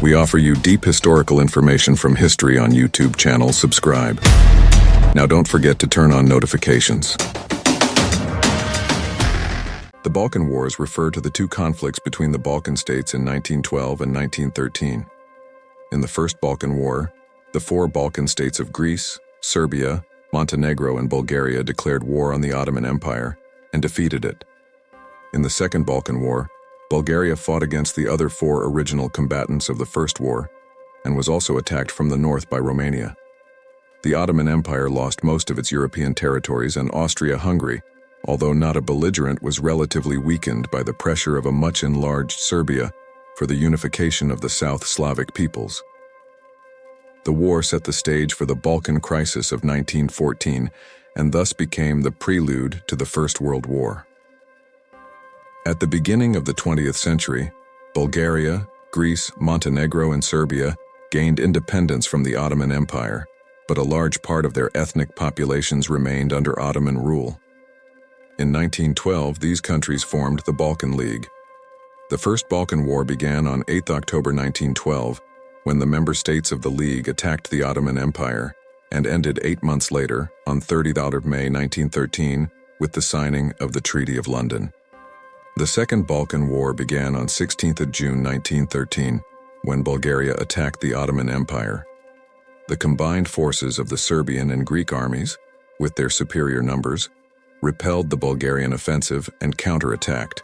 We offer you deep historical information from history on YouTube channel. Subscribe. Now don't forget to turn on notifications. The Balkan Wars refer to the two conflicts between the Balkan states in 1912 and 1913. In the First Balkan War, the four Balkan states of Greece, Serbia, Montenegro, and Bulgaria declared war on the Ottoman Empire and defeated it. In the Second Balkan War, Bulgaria fought against the other four original combatants of the First War and was also attacked from the north by Romania. The Ottoman Empire lost most of its European territories, and Austria-Hungary, although not a belligerent, was relatively weakened by the pressure of a much enlarged Serbia for the unification of the South Slavic peoples. The war set the stage for the Balkan Crisis of 1914 and thus became the prelude to the First World War. At the beginning of the 20th century, Bulgaria, Greece, Montenegro, and Serbia gained independence from the Ottoman Empire, but a large part of their ethnic populations remained under Ottoman rule. In 1912, these countries formed the Balkan League. The First Balkan War began on 8 October 1912, when the member states of the League attacked the Ottoman Empire, and ended 8 months later, on 30th of May 1913, with the signing of the Treaty of London. The Second Balkan War began on 16th of June 1913, when Bulgaria attacked the Ottoman Empire. The combined forces of the Serbian and Greek armies, with their superior numbers, repelled the Bulgarian offensive and counterattacked,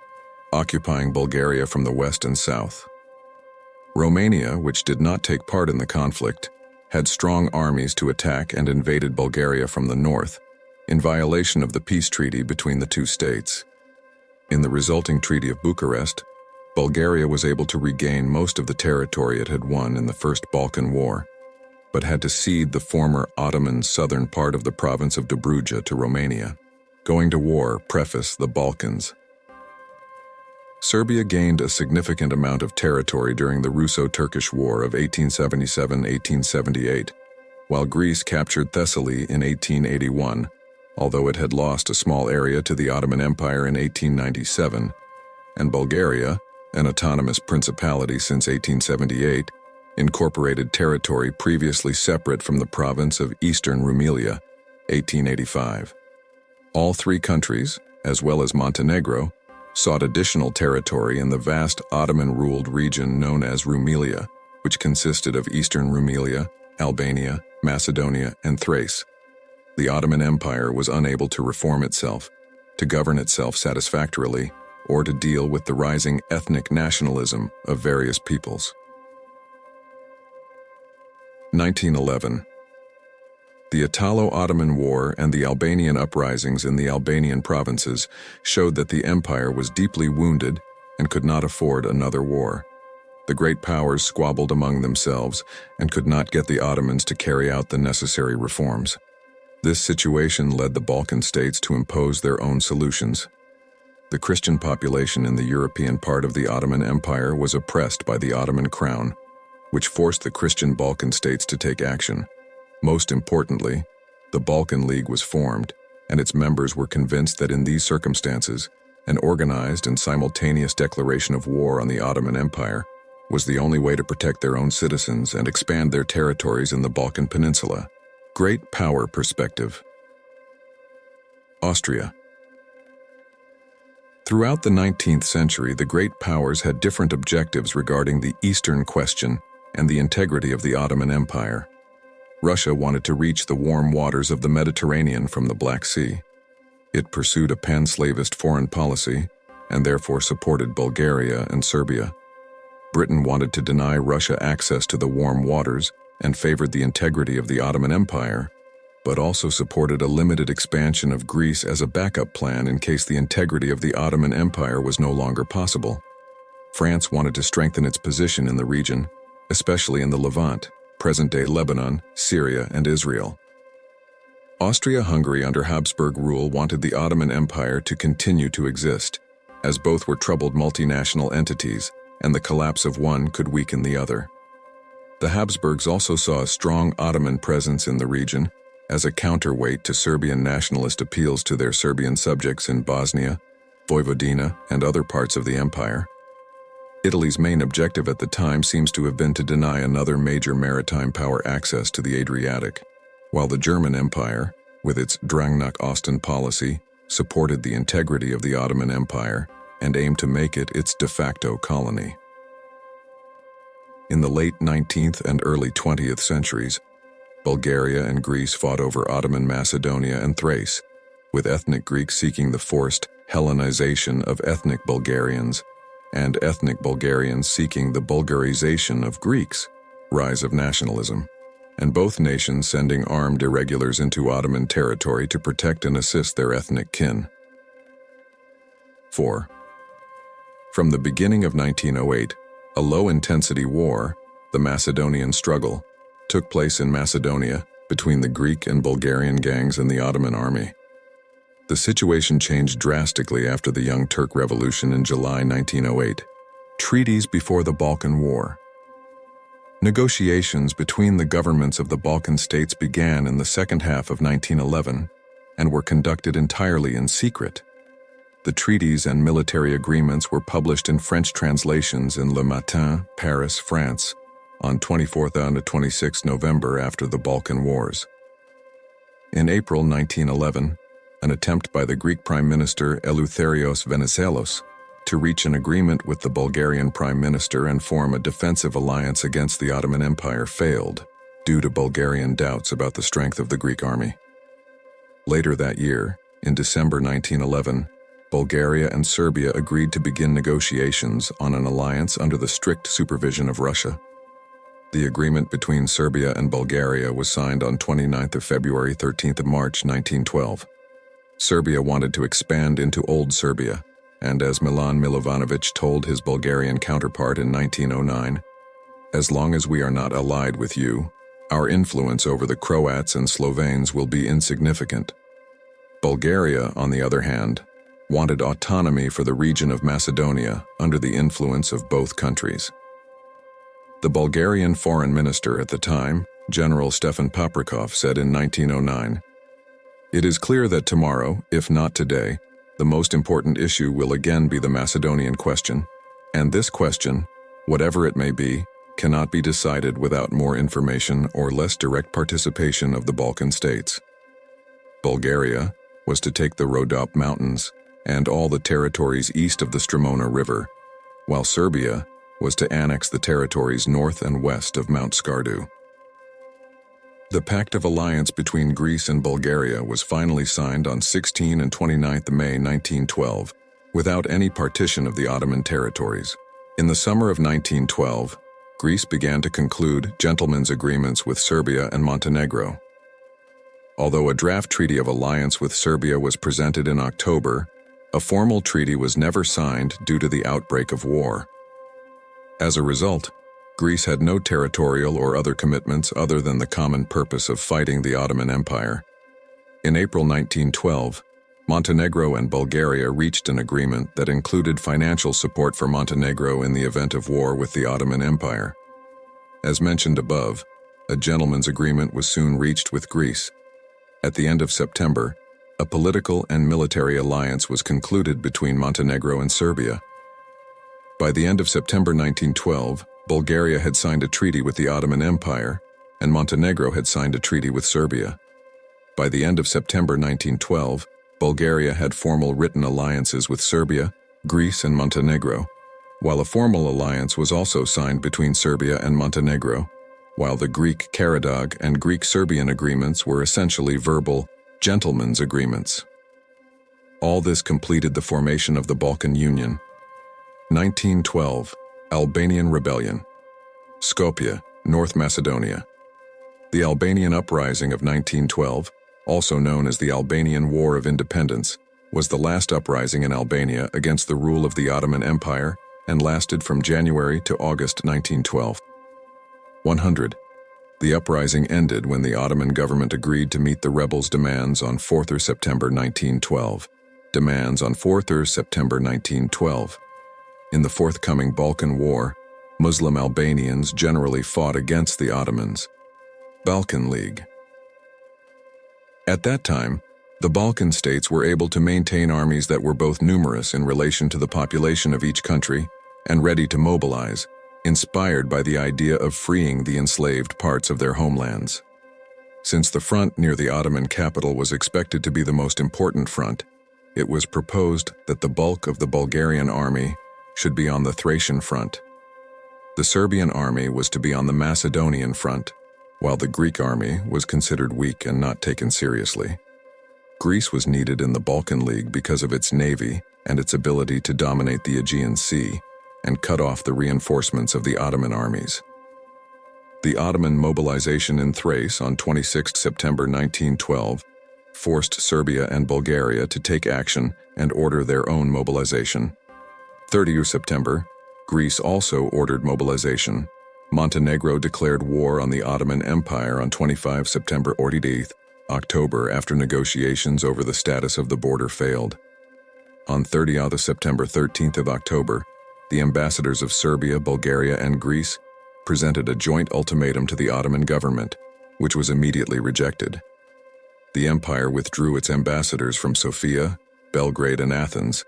occupying Bulgaria from the west and south. Romania, which did not take part in the conflict, had strong armies to attack and invaded Bulgaria from the north, in violation of the peace treaty between the two states. In the resulting Treaty of Bucharest, Bulgaria was able to regain most of the territory it had won in the First Balkan War, but had to cede the former Ottoman southern part of the province of Dobruja to Romania. Going to war prefaced the Balkans. Serbia gained a significant amount of territory during the Russo-Turkish War of 1877-1878, while Greece captured Thessaly in 1881, although it had lost a small area to the Ottoman Empire in 1897, and Bulgaria, an autonomous principality since 1878, incorporated territory previously separate from the province of Eastern Rumelia, 1885. All three countries, as well as Montenegro, sought additional territory in the vast Ottoman-ruled region known as Rumelia, which consisted of Eastern Rumelia, Albania, Macedonia, and Thrace. The Ottoman Empire was unable to reform itself, to govern itself satisfactorily, or to deal with the rising ethnic nationalism of various peoples. 1911. The Italo-Ottoman War and the Albanian uprisings in the Albanian provinces showed that the empire was deeply wounded and could not afford another war. The great powers squabbled among themselves and could not get the Ottomans to carry out the necessary reforms. This situation led the Balkan states to impose their own solutions. The Christian population in the European part of the Ottoman Empire was oppressed by the Ottoman crown, which forced the Christian Balkan states to take action. Most importantly, the Balkan League was formed, and its members were convinced that in these circumstances, an organized and simultaneous declaration of war on the Ottoman Empire was the only way to protect their own citizens and expand their territories in the Balkan Peninsula. Great power perspective. Austria. Throughout the 19th century, the great powers had different objectives regarding the Eastern question and the integrity of the Ottoman Empire. Russia wanted to reach the warm waters of the Mediterranean from the Black Sea. It pursued a pan-slavist foreign policy and therefore supported Bulgaria and Serbia. Britain wanted to deny Russia access to the warm waters and favored the integrity of the Ottoman Empire, but also supported a limited expansion of Greece as a backup plan in case the integrity of the Ottoman Empire was no longer possible. France wanted to strengthen its position in the region, especially in the Levant, present-day Lebanon, Syria, and Israel. Austria-Hungary under Habsburg rule wanted the Ottoman Empire to continue to exist, as both were troubled multinational entities, and the collapse of one could weaken the other. The Habsburgs also saw a strong Ottoman presence in the region, as a counterweight to Serbian nationalist appeals to their Serbian subjects in Bosnia, Vojvodina, and other parts of the empire. Italy's main objective at the time seems to have been to deny another major maritime power access to the Adriatic, while the German Empire, with its Drang nach Osten policy, supported the integrity of the Ottoman Empire and aimed to make it its de facto colony. In the late 19th and early 20th centuries, Bulgaria and Greece fought over Ottoman Macedonia and Thrace, with ethnic Greeks seeking the forced Hellenization of ethnic Bulgarians and ethnic Bulgarians seeking the Bulgarization of Greeks, rise of nationalism, and both nations sending armed irregulars into Ottoman territory to protect and assist their ethnic kin. 4. From the beginning of 1908, a low-intensity war, the Macedonian struggle, took place in Macedonia between the Greek and Bulgarian gangs and the Ottoman army. The situation changed drastically after the Young Turk Revolution in July 1908. Treaties before the Balkan War. Negotiations between the governments of the Balkan states began in the second half of 1911 and were conducted entirely in secret. The treaties and military agreements were published in French translations in Le Matin, Paris, France, on 24th and 26th November after the Balkan Wars. In April 1911, an attempt by the Greek Prime Minister Eleutherios Venizelos to reach an agreement with the Bulgarian Prime Minister and form a defensive alliance against the Ottoman Empire failed due to Bulgarian doubts about the strength of the Greek army. Later that year, in December 1911, Bulgaria and Serbia agreed to begin negotiations on an alliance under the strict supervision of Russia. The agreement between Serbia and Bulgaria was signed on 29th of February, 13th of March 1912. Serbia wanted to expand into Old Serbia, and as Milan Milovanovic told his Bulgarian counterpart in 1909, "As long as we are not allied with you, our influence over the Croats and Slovenes will be insignificant." Bulgaria, on the other hand, wanted autonomy for the region of Macedonia under the influence of both countries. The Bulgarian foreign minister at the time, General Stefan Paprikov, said in 1909, "It is clear that tomorrow, if not today, the most important issue will again be the Macedonian question, and this question, whatever it may be, cannot be decided without more information or less direct participation of the Balkan states." Bulgaria was to take the Rhodope Mountains and all the territories east of the Strumona River, while Serbia was to annex the territories north and west of Mount Skardu. The Pact of Alliance between Greece and Bulgaria was finally signed on 16 and 29 May 1912, without any partition of the Ottoman territories. In the summer of 1912, Greece began to conclude gentlemen's agreements with Serbia and Montenegro. Although a draft treaty of alliance with Serbia was presented in October, a formal treaty was never signed due to the outbreak of war. As a result, Greece had no territorial or other commitments other than the common purpose of fighting the Ottoman Empire. In April 1912, Montenegro and Bulgaria reached an agreement that included financial support for Montenegro in the event of war with the Ottoman Empire. As mentioned above, a gentleman's agreement was soon reached with Greece. At the end of September, a political and military alliance was concluded between Montenegro and Serbia. By the end of September 1912, Bulgaria had signed a treaty with the Ottoman Empire, and Montenegro had signed a treaty with Serbia. By the end of September 1912, Bulgaria had formal written alliances with Serbia, Greece, and Montenegro, while a formal alliance was also signed between Serbia and Montenegro, while the Greek Karadag and Greek-Serbian agreements were essentially verbal, gentlemen's agreements. All this completed the formation of the Balkan Union. 1912, Albanian Rebellion. Skopje, North Macedonia. The Albanian Uprising of 1912, also known as the Albanian War of Independence, was the last uprising in Albania against the rule of the Ottoman Empire and lasted from January to August 1912. 100. The uprising ended when the Ottoman government agreed to meet the rebels' demands on 4th September 1912. Demands on 4th September 1912. In the forthcoming Balkan War, Muslim Albanians generally fought against the Ottomans. Balkan League. At that time, the Balkan states were able to maintain armies that were both numerous in relation to the population of each country and ready to mobilize, inspired by the idea of freeing the enslaved parts of their homelands. Since the front near the Ottoman capital was expected to be the most important front, it was proposed that the bulk of the Bulgarian army should be on the Thracian front. The Serbian army was to be on the Macedonian front, while the Greek army was considered weak and not taken seriously. Greece was needed in the Balkan League because of its navy and its ability to dominate the Aegean Sea and cut off the reinforcements of the Ottoman armies. The Ottoman mobilization in Thrace on 26 September 1912 forced Serbia and Bulgaria to take action and order their own mobilization. 30 September, Greece also ordered mobilization. Montenegro declared war on the Ottoman Empire on 25 September 28 October after negotiations over the status of the border failed. On 30 September 13 October, the ambassadors of Serbia, Bulgaria, and Greece presented a joint ultimatum to the Ottoman government, which was immediately rejected. The empire withdrew its ambassadors from Sofia, Belgrade, and Athens,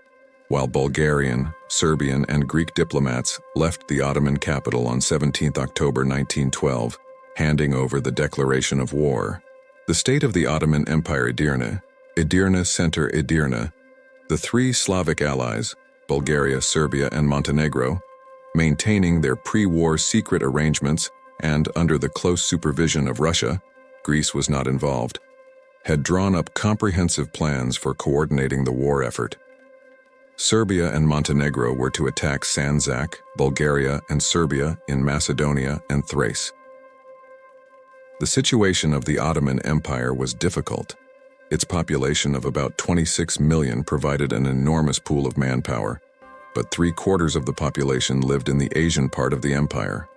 while Bulgarian, Serbian, and Greek diplomats left the Ottoman capital on 17 October 1912, handing over the declaration of war. The state of the Ottoman Empire Edirne Center Edirne, the three Slavic allies, Bulgaria, Serbia, and Montenegro, maintaining their pre-war secret arrangements and under the close supervision of Russia, Greece was not involved, had drawn up comprehensive plans for coordinating the war effort. Serbia and Montenegro were to attack Sandžak, Bulgaria, and Serbia in Macedonia and Thrace. The situation of the Ottoman Empire was difficult. Its population of about 26 million provided an enormous pool of manpower, but 3/4 of the population lived in the Asian part of the empire.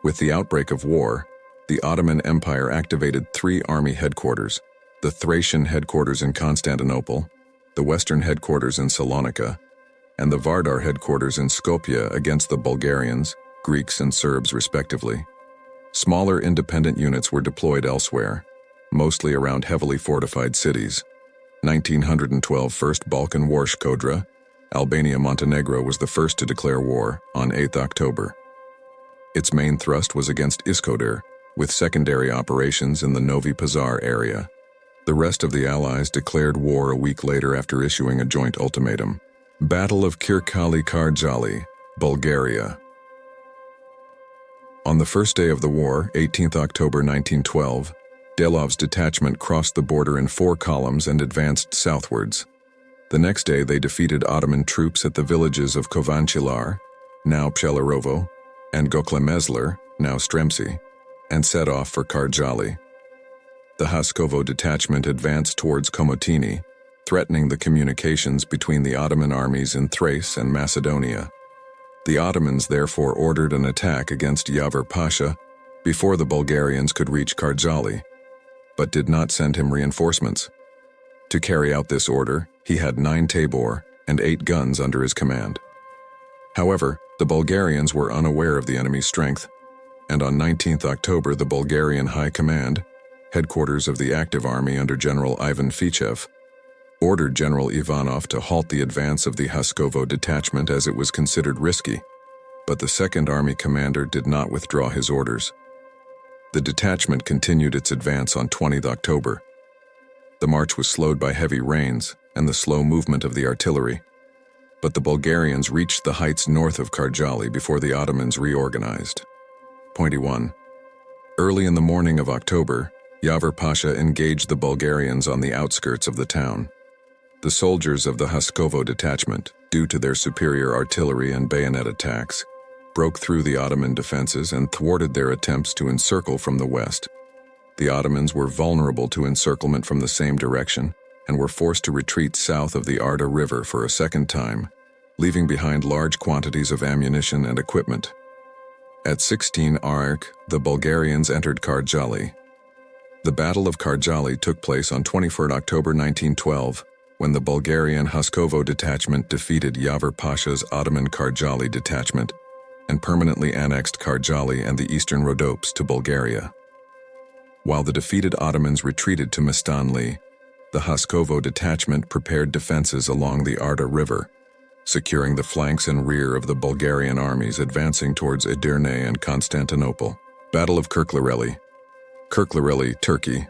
With the outbreak of war, the Ottoman Empire activated 3 army headquarters: the Thracian headquarters in Constantinople, the Western headquarters in Salonika, and the Vardar headquarters in Skopje against the Bulgarians, Greeks, and Serbs respectively. Smaller independent units were deployed elsewhere, mostly around heavily fortified cities. 1912 First Balkan War Shkodra, Albania-Montenegro was the first to declare war on 8 October. Its main thrust was against Iskoder, with secondary operations in the Novi Pazar area. The rest of the Allies declared war a week later after issuing a joint ultimatum. Battle of Kirkali-Karjali, Bulgaria. On the first day of the war, 18 October 1912, Delov's detachment crossed the border in 4 columns and advanced southwards. The next day they defeated Ottoman troops at the villages of Kovančilar, now Pchelerovo, and Goklemezler, now Stremci, and set off for Karjali. The Haskovo detachment advanced towards Komotini, threatening the communications between the Ottoman armies in Thrace and Macedonia. The Ottomans therefore ordered an attack against Yavor Pasha before the Bulgarians could reach Karjali, but did not send him reinforcements. To carry out this order, he had 9 tabor and 8 guns under his command. However, the Bulgarians were unaware of the enemy's strength, and on 19 October the Bulgarian High Command, headquarters of the active army under General Ivan Fichev, ordered General Ivanov to halt the advance of the Haskovo detachment as it was considered risky, but the Second Army commander did not withdraw his orders. The detachment continued its advance on 20 October. The march was slowed by heavy rains and the slow movement of the artillery, but the Bulgarians reached the heights north of Karjali before the Ottomans reorganized. 1. Early in the morning of October, Yavor Pasha engaged the Bulgarians on the outskirts of the town. The soldiers of the Haskovo detachment, due to their superior artillery and bayonet attacks, broke through the Ottoman defenses and thwarted their attempts to encircle from the west. The Ottomans were vulnerable to encirclement from the same direction and were forced to retreat south of the Arda River for a second time, leaving behind large quantities of ammunition and equipment. At 16 Ark, the Bulgarians entered Karjali. The Battle of Karjali took place on 24 October 1912, when the Bulgarian Haskovo detachment defeated Yavor Pasha's Ottoman Karjali detachment and permanently annexed Karjali and the eastern Rhodopes to Bulgaria. While the defeated Ottomans retreated to Mistanli, the Haskovo detachment prepared defenses along the Arda River, securing the flanks and rear of the Bulgarian armies advancing towards Edirne and Constantinople. Battle of Kirklareli, Turkey.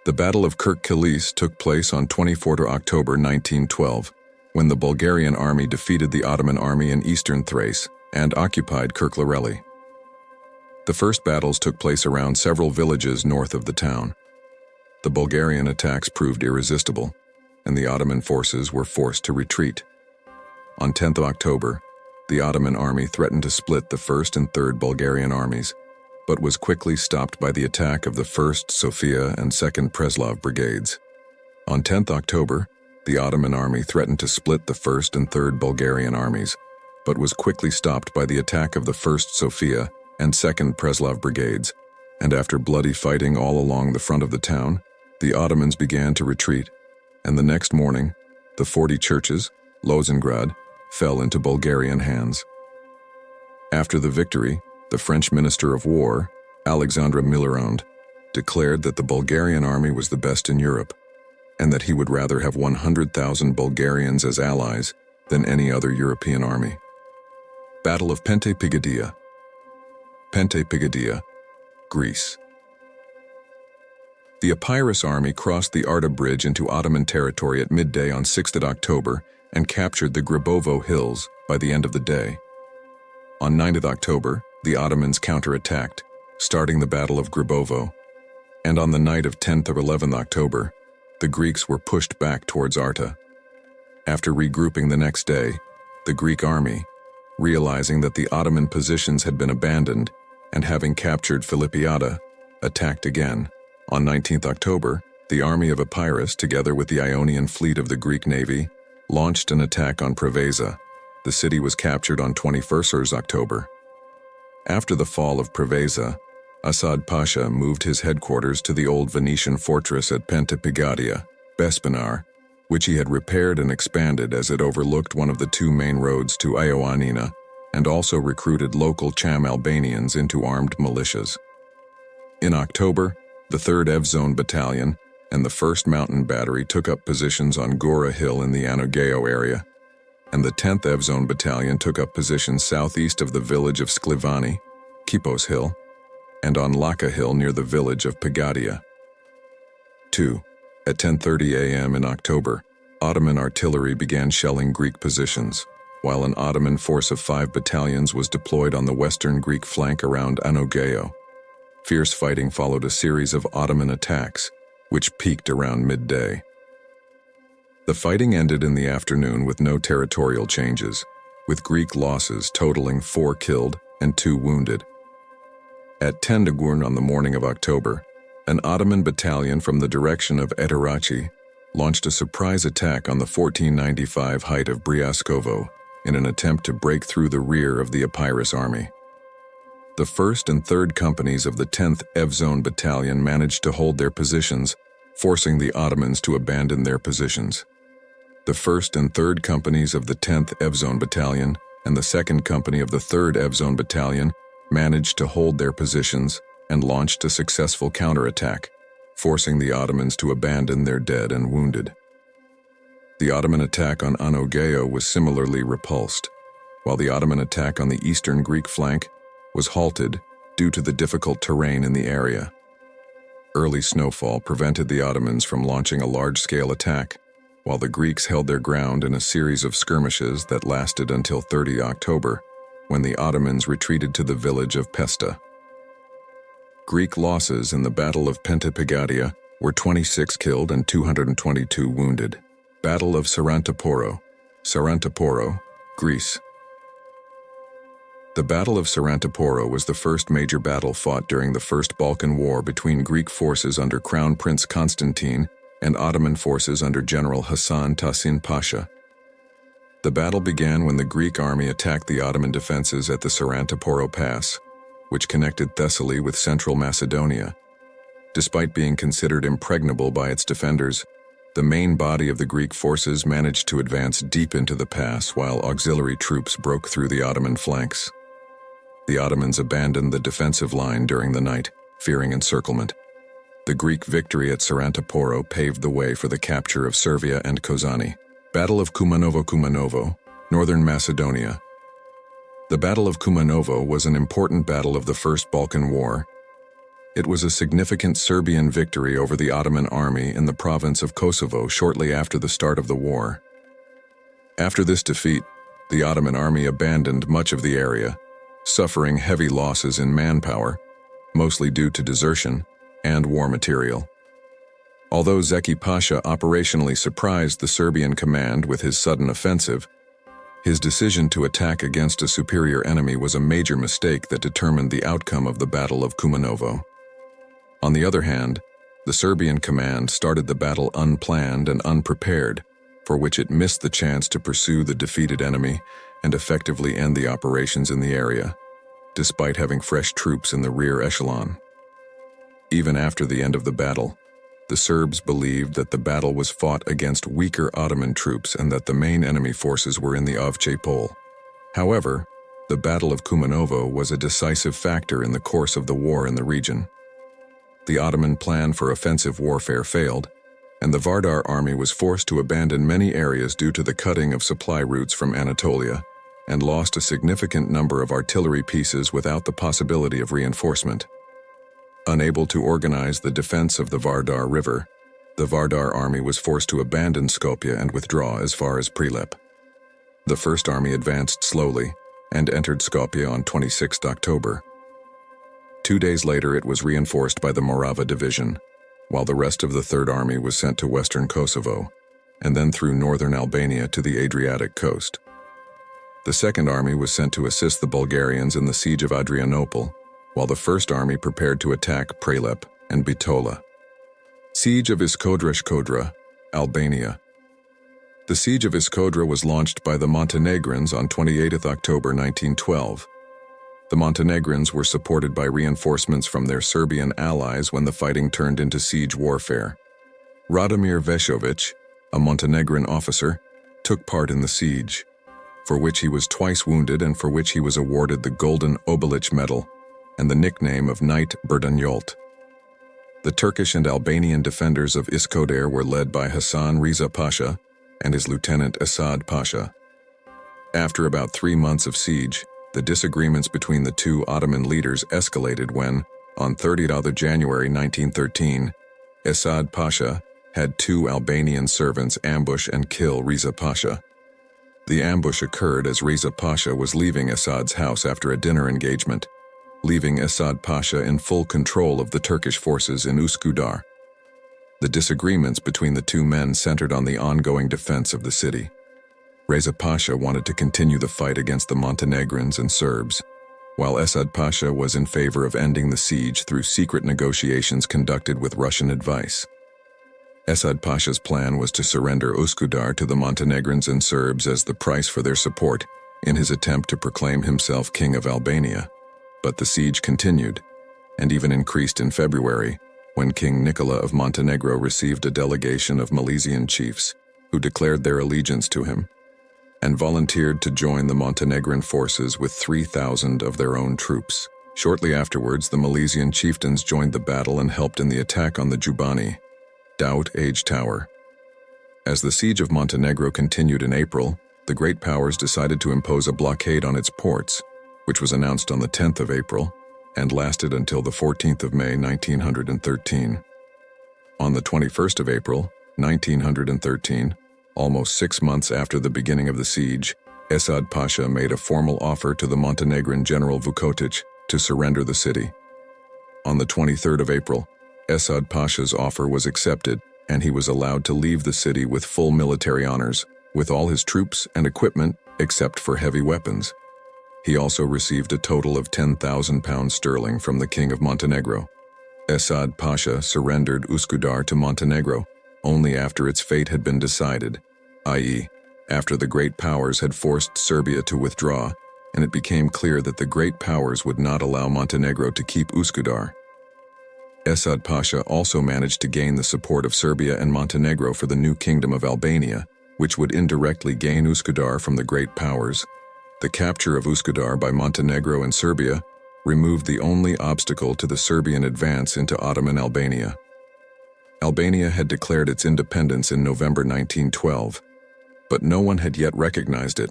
The Battle of Kirk-Kilis took place on 24 October 1912, when the Bulgarian army defeated the Ottoman army in eastern Thrace and occupied Kirklareli. The first battles took place around several villages north of the town. The Bulgarian attacks proved irresistible, and the Ottoman forces were forced to retreat. On 10 October, the Ottoman army threatened to split the 1st and 3rd Bulgarian armies, but was quickly stopped by the attack of the 1st Sofia and 2nd Preslav brigades. On 10 October, the Ottoman army threatened to split the 1st and 3rd Bulgarian armies, but was quickly stopped by the attack of the 1st Sofia and 2nd Preslav brigades, and after bloody fighting all along the front of the town, the Ottomans began to retreat, and the next morning, the 40 churches, Lozengrad, fell into Bulgarian hands. After the victory, the French Minister of War, Alexandre Millerand, declared that the Bulgarian army was the best in Europe, and that he would rather have 100,000 Bulgarians as allies than any other European army. Battle of Pente-Pigadia, Greece. The Epirus army crossed the Arta Bridge into Ottoman territory at midday on 6 October and captured the Gribovo Hills by the end of the day. On 9 October, the Ottomans counterattacked, starting the Battle of Gribovo, and on the night of 10 or 11 October, the Greeks were pushed back towards Arta. After regrouping the next day, the Greek army, realizing that the Ottoman positions had been abandoned and having captured Philippiada, attacked again. On 19 October, the army of Epirus, together with the Ionian fleet of the Greek navy, launched an attack on Preveza. The city was captured on 21 October. After the fall of Preveza, Asad Pasha moved his headquarters to the old Venetian fortress at Pente-Pigadia, Bespinar, which he had repaired and expanded as it overlooked one of the 2 main roads to Ioannina, and also recruited local Cham Albanians into armed militias. In October, the 3rd Evzone Battalion and the 1st Mountain Battery took up positions on Gora Hill in the Anogeo area, and the 10th Evzone Battalion took up positions southeast of the village of Sklivani, Kipos Hill, and on Laka Hill near the village of Pigadia. 2. At 10:30 a.m. in October, Ottoman artillery began shelling Greek positions, while an Ottoman force of 5 battalions was deployed on the western Greek flank around Anogeo. Fierce fighting followed a series of Ottoman attacks, which peaked around midday. The fighting ended in the afternoon with no territorial changes, with Greek losses totaling 4 killed and 2 wounded. At 10 Dagun on the morning of October, an Ottoman battalion from the direction of Etirachi launched a surprise attack on the 1495 height of Briaskovo in an attempt to break through the rear of the Epirus army. The 1st and 3rd companies of the 10th Evzone Battalion managed to hold their positions, forcing the Ottomans to abandon their positions. The 1st and 3rd companies of the 10th Evzone Battalion and the 2nd Company of the 3rd Evzone Battalion managed to hold their positions and launched a successful counterattack, forcing the Ottomans to abandon their dead and wounded. The Ottoman attack on Anogeo was similarly repulsed, while the Ottoman attack on the eastern Greek flank was halted due to the difficult terrain in the area. Early snowfall prevented the Ottomans from launching a large-scale attack, while the Greeks held their ground in a series of skirmishes that lasted until 30 October, when the Ottomans retreated to the village of Pesta. Greek losses in the Battle of Pente-Pigadia were 26 killed and 222 wounded. Battle of Sarantaporo, Greece. The Battle of Sarantaporo was the first major battle fought during the First Balkan War between Greek forces under Crown Prince Constantine and Ottoman forces under General Hasan Tahsin Pasha. The battle began when the Greek army attacked the Ottoman defenses at the Sarantaporo Pass, which connected Thessaly with central Macedonia. Despite being considered impregnable by its defenders, the main body of the Greek forces managed to advance deep into the pass while auxiliary troops broke through the Ottoman flanks. The Ottomans abandoned the defensive line during the night, fearing encirclement. The Greek victory at Sarantaporo paved the way for the capture of Servia and Kozani. Battle of Kumanovo, Northern Macedonia. The Battle of Kumanovo was an important battle of the First Balkan War. It was a significant Serbian victory over the Ottoman army in the province of Kosovo shortly after the start of the war. After this defeat, the Ottoman army abandoned much of the area, suffering heavy losses in manpower, mostly due to desertion and war material. Although Zeki Pasha operationally surprised the Serbian command with his sudden offensive, his decision to attack against a superior enemy was a major mistake that determined the outcome of the Battle of Kumanovo. On the other hand, the Serbian command started the battle unplanned and unprepared, for which it missed the chance to pursue the defeated enemy and effectively end the operations in the area, despite having fresh troops in the rear echelon. Even after the end of the battle, the Serbs believed that the battle was fought against weaker Ottoman troops and that the main enemy forces were in the Ovche Pole. However, the Battle of Kumanovo was a decisive factor in the course of the war in the region. The Ottoman plan for offensive warfare failed, and the Vardar army was forced to abandon many areas due to the cutting of supply routes from Anatolia, and lost a significant number of artillery pieces without the possibility of reinforcement. Unable to organize the defense of the Vardar River, the Vardar army was forced to abandon Skopje and withdraw as far as Prilep. The First Army advanced slowly and entered Skopje on 26 October. 2 days later it was reinforced by the Morava Division, while the rest of the Third Army was sent to western Kosovo, and then through northern Albania to the Adriatic coast. The Second Army was sent to assist the Bulgarians in the siege of Adrianople, while the First Army prepared to attack Prilep and Bitola. Siege of Iskodra, Albania. The siege of Iskodra was launched by the Montenegrins on 28 October 1912. The Montenegrins were supported by reinforcements from their Serbian allies when the fighting turned into siege warfare. Radomir Veshovic, a Montenegrin officer, took part in the siege, for which he was twice wounded and for which he was awarded the Golden Obilic Medal and the nickname of Knight Berdunyolt. The Turkish and Albanian defenders of Iskoder were led by Hasan Riza Pasha and his lieutenant Esad Pasha. After about 3 months of siege, the disagreements between the two Ottoman leaders escalated when, on 30 January 1913, Esad Pasha had 2 Albanian servants ambush and kill Riza Pasha. The ambush occurred as Riza Pasha was leaving Esad's house after a dinner engagement, leaving Esad Pasha in full control of the Turkish forces in Üsküdar. The disagreements between the two men centered on the ongoing defense of the city. Reza Pasha wanted to continue the fight against the Montenegrins and Serbs, while Esad Pasha was in favor of ending the siege through secret negotiations conducted with Russian advice. Esad Pasha's plan was to surrender Üsküdar to the Montenegrins and Serbs as the price for their support in his attempt to proclaim himself King of Albania. But the siege continued, and even increased in February, when King Nicola of Montenegro received a delegation of Milesian chiefs who declared their allegiance to him, and volunteered to join the Montenegrin forces with 3,000 of their own troops. Shortly afterwards, the Milesian chieftains joined the battle and helped in the attack on the Jubani, Doubt Age Tower. As the siege of Montenegro continued in April, the great powers decided to impose a blockade on its ports, which was announced on the 10th of April and lasted until the 14th of May 1913. On the 21st of April, 1913, almost 6 months after the beginning of the siege, Esad Pasha made a formal offer to the Montenegrin general Vukotic to surrender the city. On the 23rd of April, Esad Pasha's offer was accepted, and he was allowed to leave the city with full military honors, with all his troops and equipment except for heavy weapons. He also received a total of 10,000 pounds sterling from the King of Montenegro. Esad Pasha surrendered Üsküdar to Montenegro only after its fate had been decided, i.e., after the great powers had forced Serbia to withdraw, and it became clear that the great powers would not allow Montenegro to keep Üsküdar. Esad Pasha also managed to gain the support of Serbia and Montenegro for the new Kingdom of Albania, which would indirectly gain Üsküdar from the great powers. The capture of Üsküdar by Montenegro and Serbia removed the only obstacle to the Serbian advance into Ottoman Albania. Albania had declared its independence in November 1912. but no one had yet recognized it.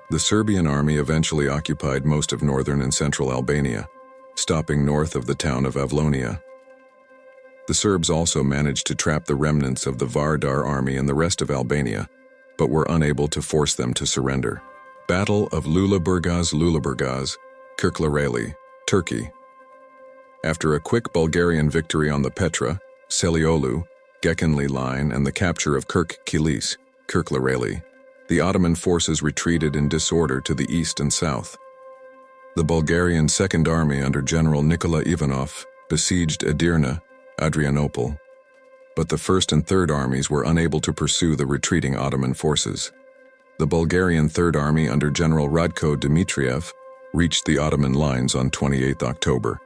The Serbian army eventually occupied most of northern and central Albania, stopping north of the town of Avlonia. The Serbs also managed to trap the remnants of the Vardar army in the rest of Albania, but were unable to force them to surrender. Battle of Lulaburgaz, Kirklareli, Turkey. After a quick Bulgarian victory on the Petra, Seliolu, Gekenli line and the capture of Kirk Kilis, Kirklareli, the Ottoman forces retreated in disorder to the east and south. The Bulgarian Second Army under General Nikola Ivanov besieged Edirne, Adrianople, but the First and Third Armies were unable to pursue the retreating Ottoman forces. The Bulgarian Third Army under General Radko Dmitriev reached the Ottoman lines on 28 October,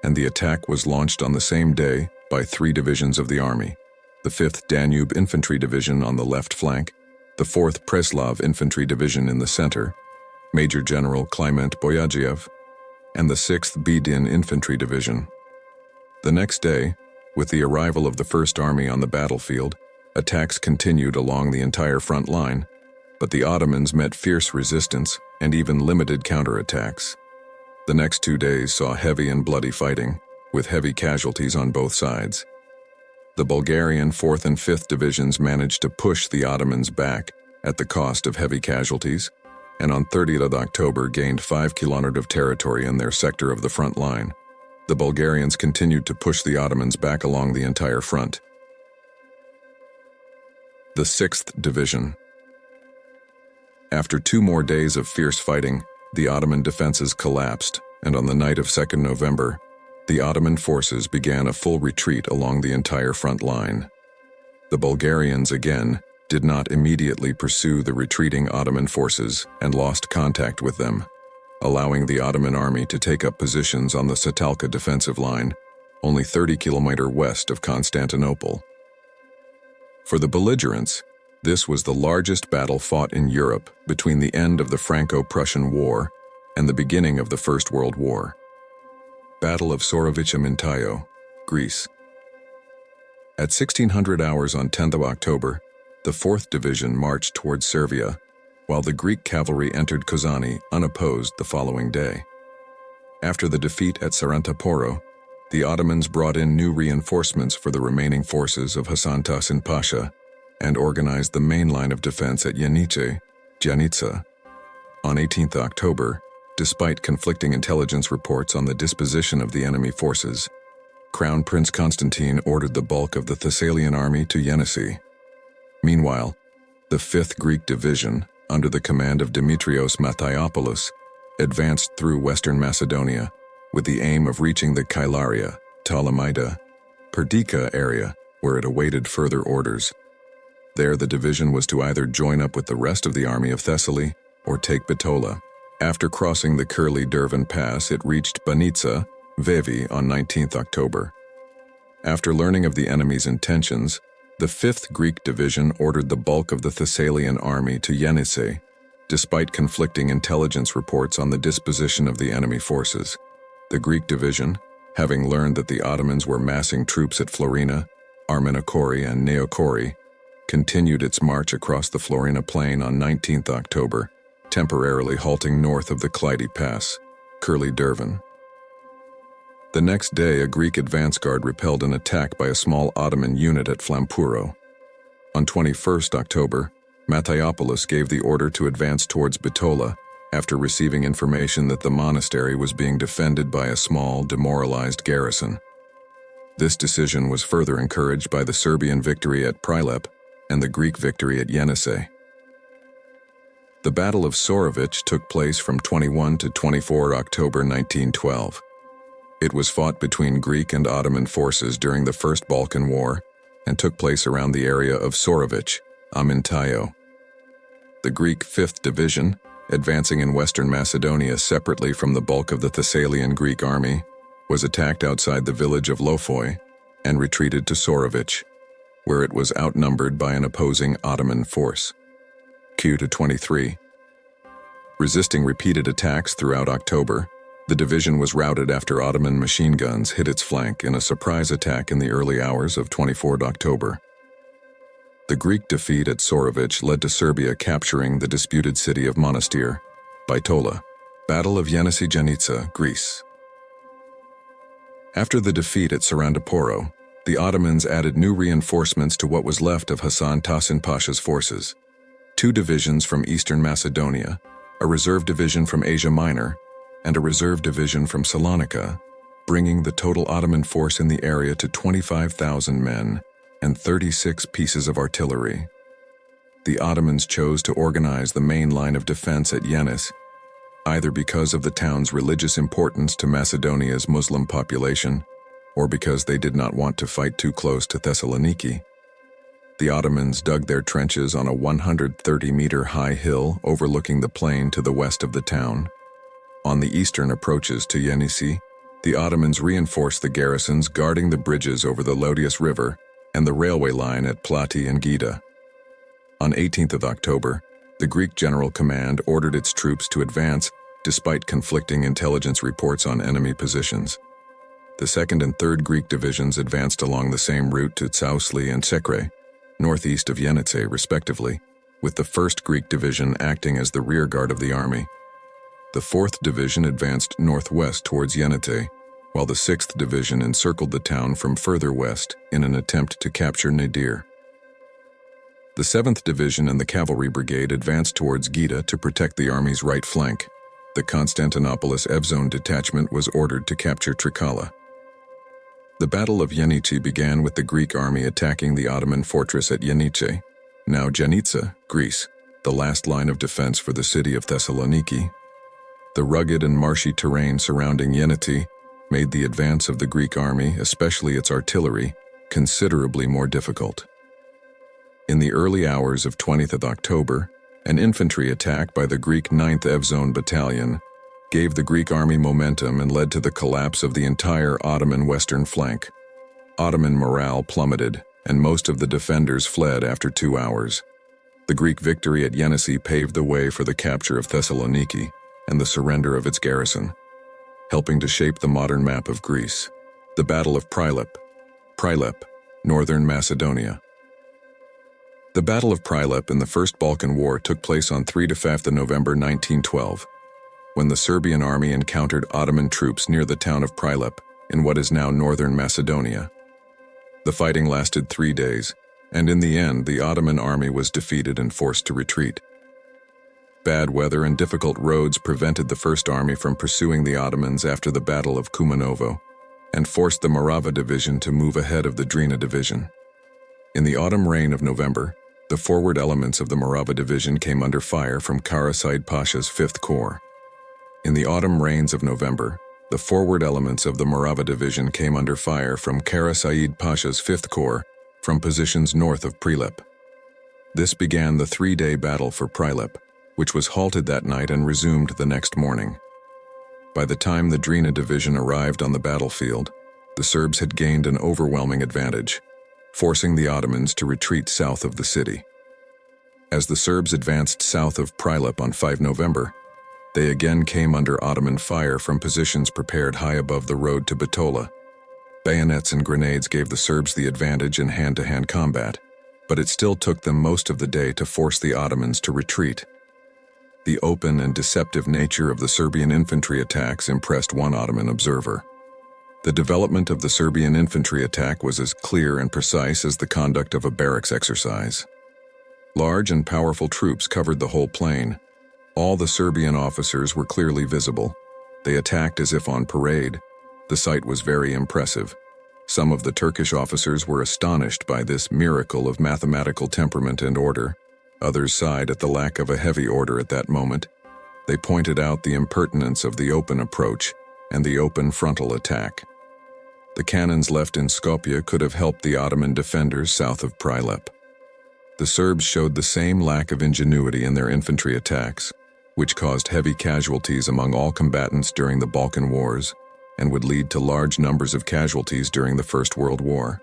and the attack was launched on the same day by 3 divisions of the army: the 5th Danube Infantry Division on the left flank, the 4th Preslav Infantry Division in the center, Major General Kliment Boyadjiev, and the 6th Bedin Infantry Division. The next day, with the arrival of the First Army on the battlefield, attacks continued along the entire front line, but the Ottomans met fierce resistance and even limited counterattacks. The next 2 days saw heavy and bloody fighting, with heavy casualties on both sides. The Bulgarian 4th and 5th Divisions managed to push the Ottomans back at the cost of heavy casualties, and on 30th October gained 5 kilometers of territory in their sector of the front line. The Bulgarians continued to push the Ottomans back along the entire front. The 6th Division. After 2 more days of fierce fighting, the Ottoman defenses collapsed, and on the night of 2nd November, the Ottoman forces began a full retreat along the entire front line. The Bulgarians, again, did not immediately pursue the retreating Ottoman forces and lost contact with them, allowing the Ottoman army to take up positions on the Satalka defensive line, only 30 kilometers west of Constantinople. For the belligerents, this was the largest battle fought in Europe between the end of the Franco-Prussian War and the beginning of the First World War. Battle of Sorovica-Mintaio, Greece. At 1600 hours on 10th of October, the 4th Division marched towards Servia, while the Greek cavalry entered Kozani unopposed the following day. After the defeat at Sarantaporo, the Ottomans brought in new reinforcements for the remaining forces of Hasan Tahsin Pasha and organized the main line of defense at Giannitsa. On 18th October, despite conflicting intelligence reports on the disposition of the enemy forces, Crown Prince Constantine ordered the bulk of the Thessalian army to Yenisei. Meanwhile, the 5th Greek Division, under the command of Dimitrios Mathiopoulos, advanced through western Macedonia with the aim of reaching the Kylaria, Ptolemida, Perdica area, where it awaited further orders. There the division was to either join up with the rest of the army of Thessaly or take Bitola. After crossing the Curly-Dervan Pass, it reached Banitsa, Vevi on 19th October. After learning of the enemy's intentions, the 5th Greek Division ordered the bulk of the Thessalian army to Yenisei, despite conflicting intelligence reports on the disposition of the enemy forces. The Greek Division, having learned that the Ottomans were massing troops at Florina, Armenakori and Neokori, continued its march across the Florina plain on 19th October, temporarily halting north of the Clyde Pass, Curly-Dervan. The next day, a Greek advance guard repelled an attack by a small Ottoman unit at Flampuro. On 21st October, Mathiopoulos gave the order to advance towards Bitola after receiving information that the monastery was being defended by a small, demoralized garrison. This decision was further encouraged by the Serbian victory at Prilep and the Greek victory at Yenisei. The Battle of Sorovic took place from 21 to 24 October 1912. It was fought between Greek and Ottoman forces during the First Balkan War and took place around the area of Sorovic, Amintaio. The Greek 5th Division, advancing in western Macedonia separately from the bulk of the Thessalian Greek army, was attacked outside the village of Lofoi and retreated to Sorovic, where it was outnumbered by an opposing Ottoman force. Q-23. Resisting repeated attacks throughout October, the division was routed after Ottoman machine guns hit its flank in a surprise attack in the early hours of 24 October. The Greek defeat at Sorovic led to Serbia capturing the disputed city of Monastir, Bitola. Battle of Yenisei-Jenica, Greece. After the defeat at Sarandaporo, the Ottomans added new reinforcements to what was left of Hasan Tahsin Pasha's forces. 2 divisions from Eastern Macedonia, a reserve division from Asia Minor, and a reserve division from Salonika, bringing the total Ottoman force in the area to 25,000 men and 36 pieces of artillery. The Ottomans chose to organize the main line of defense at Yenis, either because of the town's religious importance to Macedonia's Muslim population, or because they did not want to fight too close to Thessaloniki. The Ottomans dug their trenches on a 130-meter-high hill overlooking the plain to the west of the town. On the eastern approaches to Yenisei, the Ottomans reinforced the garrisons guarding the bridges over the Lodius River and the railway line at Plati and Gida. On 18th of October, the Greek General Command ordered its troops to advance despite conflicting intelligence reports on enemy positions. The 2nd and 3rd Greek divisions advanced along the same route to Tsaousli and Sekre, northeast of Yenisei respectively, with the 1st Greek division acting as the rearguard of the army. The 4th Division advanced northwest towards Yenisei, while the 6th Division encircled the town from further west in an attempt to capture Nadir. The 7th Division and the Cavalry Brigade advanced towards Gida to protect the army's right flank. The Constantinopolis Evzone detachment was ordered to capture Trikala. The Battle of Yenisei began with the Greek army attacking the Ottoman fortress at Yenisei, now Jenica, Greece, the last line of defense for the city of Thessaloniki. The rugged and marshy terrain surrounding Yenisei made the advance of the Greek army, especially its artillery, considerably more difficult. In the early hours of 20th of October, an infantry attack by the Greek 9th Evzone Battalion gave the Greek army momentum and led to the collapse of the entire Ottoman western flank. Ottoman morale plummeted, and most of the defenders fled after 2 hours. The Greek victory at Yenisei paved the way for the capture of Thessaloniki and the surrender of its garrison, helping to shape the modern map of Greece. The Battle of Prilep, northern Macedonia. The Battle of Prilep in the First Balkan War took place on 3 to 5 November 1912, when the Serbian army encountered Ottoman troops near the town of Prilep in what is now northern Macedonia. The fighting lasted 3 days, and in the end the Ottoman army was defeated and forced to retreat. Bad weather and difficult roads prevented the First Army from pursuing the Ottomans after the Battle of Kumanovo, and forced the Morava Division to move ahead of the Drina Division. In the autumn rain of November, the forward elements of the Morava Division came under fire from Kara Said Pasha's 5th Corps. In the autumn rains of November, the forward elements of the Morava Division came under fire from Kara Said Pasha's 5th Corps from positions north of Prilep. This began the 3-day battle for Prilep, which was halted that night and resumed the next morning. By the time the Drina Division arrived on the battlefield, the Serbs had gained an overwhelming advantage, forcing the Ottomans to retreat south of the city. As the Serbs advanced south of Prilep on 5 November, they again came under Ottoman fire from positions prepared high above the road to Bitola. Bayonets and grenades gave the Serbs the advantage in hand-to-hand combat, but it still took them most of the day to force the Ottomans to retreat. The open and deceptive nature of the Serbian infantry attacks impressed one Ottoman observer. The development of the Serbian infantry attack was as clear and precise as the conduct of a barracks exercise. Large and powerful troops covered the whole plain. All the Serbian officers were clearly visible. They attacked as if on parade. The sight was very impressive. Some of the Turkish officers were astonished by this miracle of mathematical temperament and order. Others sighed at the lack of a heavy order at that moment. They pointed out the impertinence of the open approach and the open frontal attack. The cannons left in Skopje could have helped the Ottoman defenders south of Prilep. The Serbs showed the same lack of ingenuity in their infantry attacks, which caused heavy casualties among all combatants during the Balkan Wars and would lead to large numbers of casualties during the First World War.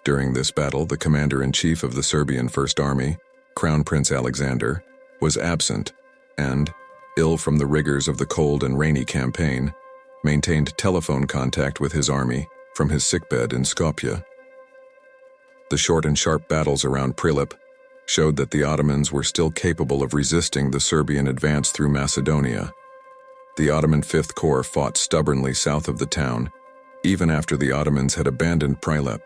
During this battle, the commander-in-chief of the Serbian First Army, Crown Prince Alexander, was absent and, ill from the rigors of the cold and rainy campaign, maintained telephone contact with his army from his sickbed in Skopje. The short and sharp battles around Prilep showed that the Ottomans were still capable of resisting the Serbian advance through Macedonia. The Ottoman Fifth Corps fought stubbornly south of the town, even after the Ottomans had abandoned Prilep.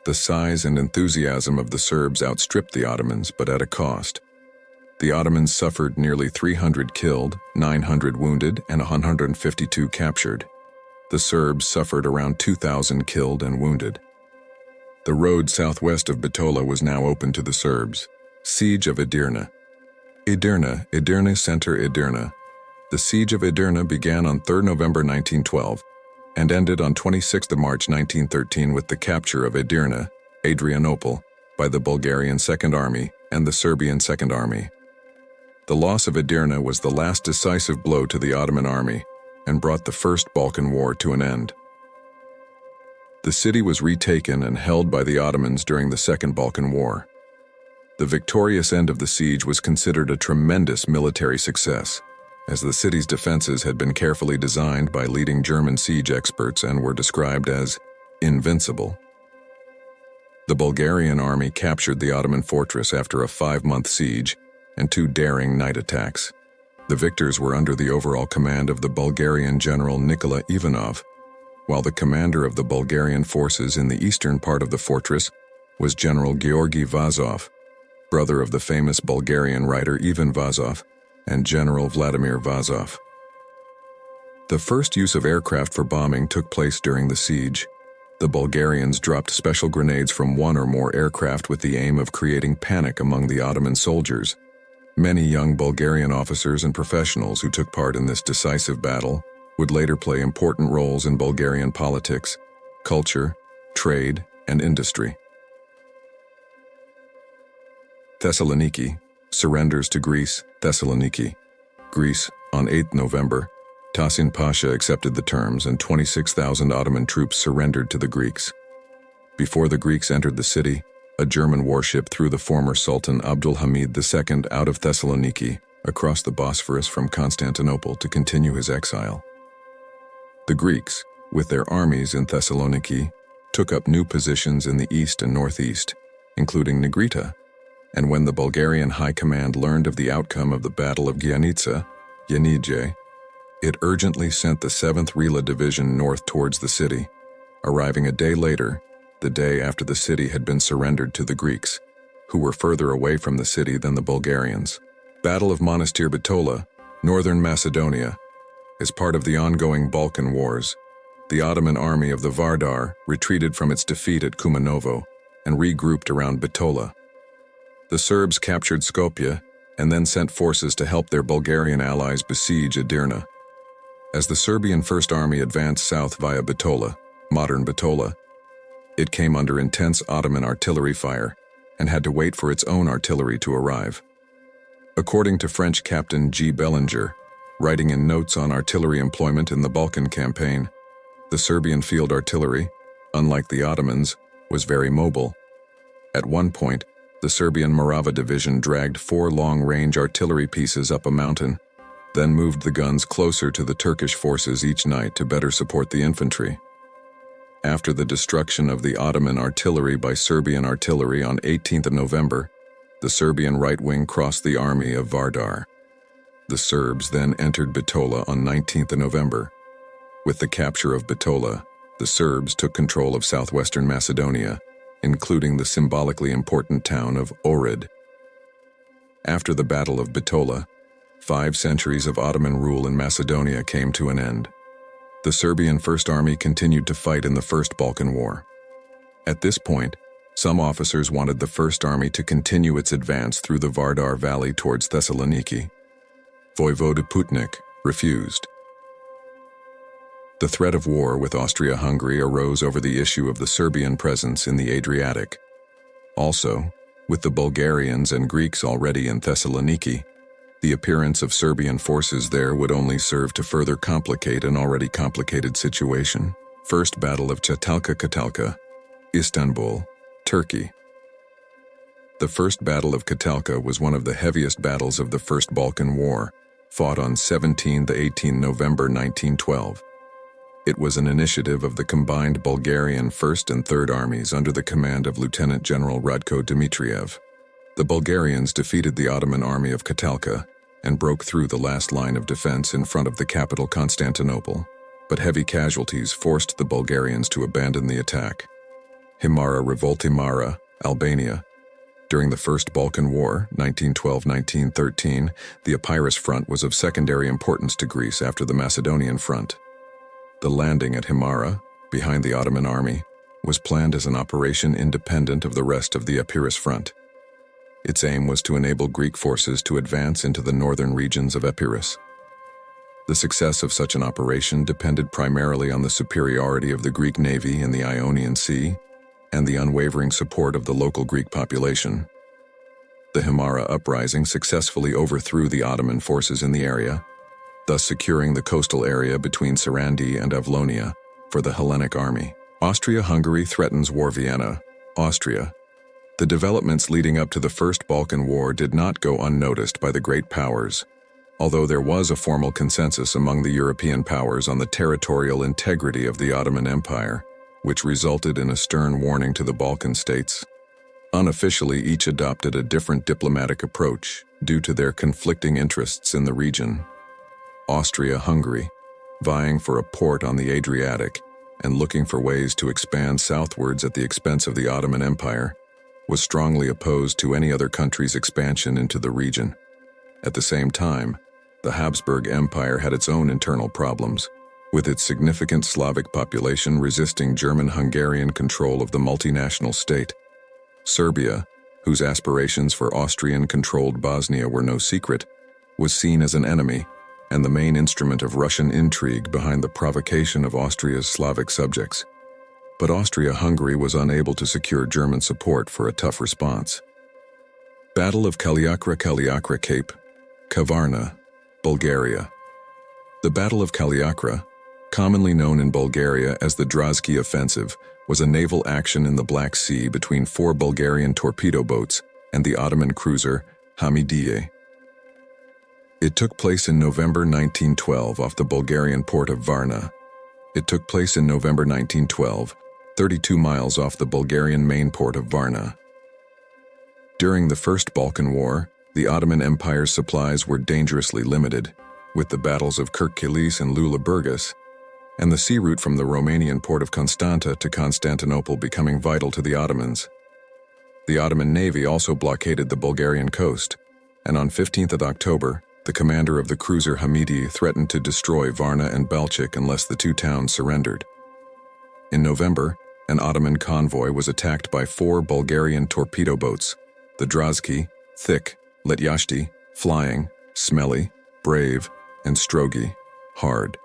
The size and enthusiasm of the Serbs outstripped the Ottomans, but at a cost. The Ottomans suffered nearly 300 killed, 900 wounded, and 152 captured. The Serbs suffered around 2,000 killed and wounded. The road southwest of Bitola was now open to the Serbs. Siege of Edirne. Edirne Center Edirne. The Siege of Edirne began on 3 November 1912 and ended on 26 March 1913 with the capture of Edirne, Adrianople, by the Bulgarian Second Army and the Serbian Second Army. The loss of Edirne was the last decisive blow to the Ottoman army and brought the First Balkan War to an end. The city was retaken and held by the Ottomans during the Second Balkan War. The victorious end of the siege was considered a tremendous military success, as the city's defenses had been carefully designed by leading German siege experts and were described as invincible. The Bulgarian army captured the Ottoman fortress after a 5-month siege and 2 daring night attacks. The victors were under the overall command of the Bulgarian general Nikola Ivanov, while the commander of the Bulgarian forces in the eastern part of the fortress was General Georgy Vazov, brother of the famous Bulgarian writer Ivan Vazov and General Vladimir Vazov. The first use of aircraft for bombing took place during the siege. The Bulgarians dropped special grenades from 1 or more aircraft with the aim of creating panic among the Ottoman soldiers. Many young Bulgarian officers and professionals who took part in this decisive battle would later play important roles in Bulgarian politics, culture, trade, and industry. Thessaloniki surrenders to Greece. Thessaloniki, Greece, on 8 November, Tahsin Pasha accepted the terms and 26,000 Ottoman troops surrendered to the Greeks. Before the Greeks entered the city, a German warship threw the former Sultan Abdul Hamid II out of Thessaloniki across the Bosphorus from Constantinople to continue his exile. The Greeks, with their armies in Thessaloniki, took up new positions in the east and northeast, including Negrita, and when the Bulgarian High Command learned of the outcome of the Battle of Gianica, Yanije, it urgently sent the 7th Rila Division north towards the city, arriving a day later, the day after the city had been surrendered to the Greeks, who were further away from the city than the Bulgarians. Battle of Monastir Bitola, northern Macedonia. As part of the ongoing Balkan Wars, the Ottoman army of the Vardar retreated from its defeat at Kumanovo and regrouped around Bitola. The Serbs captured Skopje and then sent forces to help their Bulgarian allies besiege Edirne. As the Serbian First Army advanced south via Bitola, modern Bitola, it came under intense Ottoman artillery fire and had to wait for its own artillery to arrive. According to French Captain G. Bellinger, writing in notes on artillery employment in the Balkan campaign, the Serbian field artillery, unlike the Ottomans, was very mobile. At one point, the Serbian Morava division dragged 4 long-range artillery pieces up a mountain, then moved the guns closer to the Turkish forces each night to better support the infantry. After the destruction of the Ottoman artillery by Serbian artillery on 18th November, the Serbian right wing crossed the army of Vardar. The Serbs then entered Bitola on 19th November. With the capture of Bitola, the Serbs took control of southwestern Macedonia, including the symbolically important town of Ohrid. After the Battle of Bitola, 5 centuries of Ottoman rule in Macedonia came to an end. The Serbian First Army continued to fight in the First Balkan War. At this point, some officers wanted the First Army to continue its advance through the Vardar Valley towards Thessaloniki. Voivode Putnik refused. The threat of war with Austria-Hungary arose over the issue of the Serbian presence in the Adriatic. Also, with the Bulgarians and Greeks already in Thessaloniki, the appearance of Serbian forces there would only serve to further complicate an already complicated situation. First Battle of Çatalca-Çatalca, Istanbul, Turkey. The First Battle of Çatalca was one of the heaviest battles of the First Balkan War, fought on 17 to 18 November 1912. It was an initiative of the combined Bulgarian First and Third Armies under the command of Lieutenant General Radko Dmitriev. The Bulgarians defeated the Ottoman army of Catalka and broke through the last line of defense in front of the capital Constantinople, but heavy casualties forced the Bulgarians to abandon the attack. Himara revolt. Himara, Albania. During the First Balkan War, 1912-1913, the Epirus front was of secondary importance to Greece after the Macedonian front. The landing at Himara, behind the Ottoman army, was planned as an operation independent of the rest of the Epirus front. Its aim was to enable Greek forces to advance into the northern regions of Epirus. The success of such an operation depended primarily on the superiority of the Greek navy in the Ionian Sea and the unwavering support of the local Greek population. The Himara uprising successfully overthrew the Ottoman forces in the area, thus securing the coastal area between Sarandi and Avlonia for the Hellenic army. Austria-Hungary threatens war. Vienna, Austria. The developments leading up to the First Balkan War did not go unnoticed by the great powers, although there was a formal consensus among the European powers on the territorial integrity of the Ottoman Empire, which resulted in a stern warning to the Balkan states. Unofficially, each adopted a different diplomatic approach due to their conflicting interests in the region. Austria-Hungary, vying for a port on the Adriatic and looking for ways to expand southwards at the expense of the Ottoman Empire, was strongly opposed to any other country's expansion into the region. At the same time, the Habsburg Empire had its own internal problems, with its significant Slavic population resisting German-Hungarian control of the multinational state. Serbia, whose aspirations for Austrian-controlled Bosnia were no secret, was seen as an enemy and the main instrument of Russian intrigue behind the provocation of Austria's Slavic subjects. But Austria-Hungary was unable to secure German support for a tough response. Battle of Kaliakra Cape, Kavarna, Bulgaria. The Battle of Kaliakra, commonly known in Bulgaria as the Drazki Offensive, was a naval action in the Black Sea between 4 Bulgarian torpedo boats and the Ottoman cruiser Hamidiye. It took place in November 1912 off the Bulgarian port of Varna. It took place in November 1912, 32 miles off the Bulgarian main port of Varna. During the First Balkan War, the Ottoman Empire's supplies were dangerously limited, with the battles of Kirkkilis and Lula-Burgas, and the sea route from the Romanian port of Constanta to Constantinople becoming vital to the Ottomans. The Ottoman Navy also blockaded the Bulgarian coast, and on 15th of October, the commander of the cruiser Hamidi threatened to destroy Varna and Balchik unless the two towns surrendered. In November, an Ottoman convoy was attacked by 4 Bulgarian torpedo boats, the Drazki, Thick, Letyashti, Flying, Smelly, Brave, and Strogi, Hard.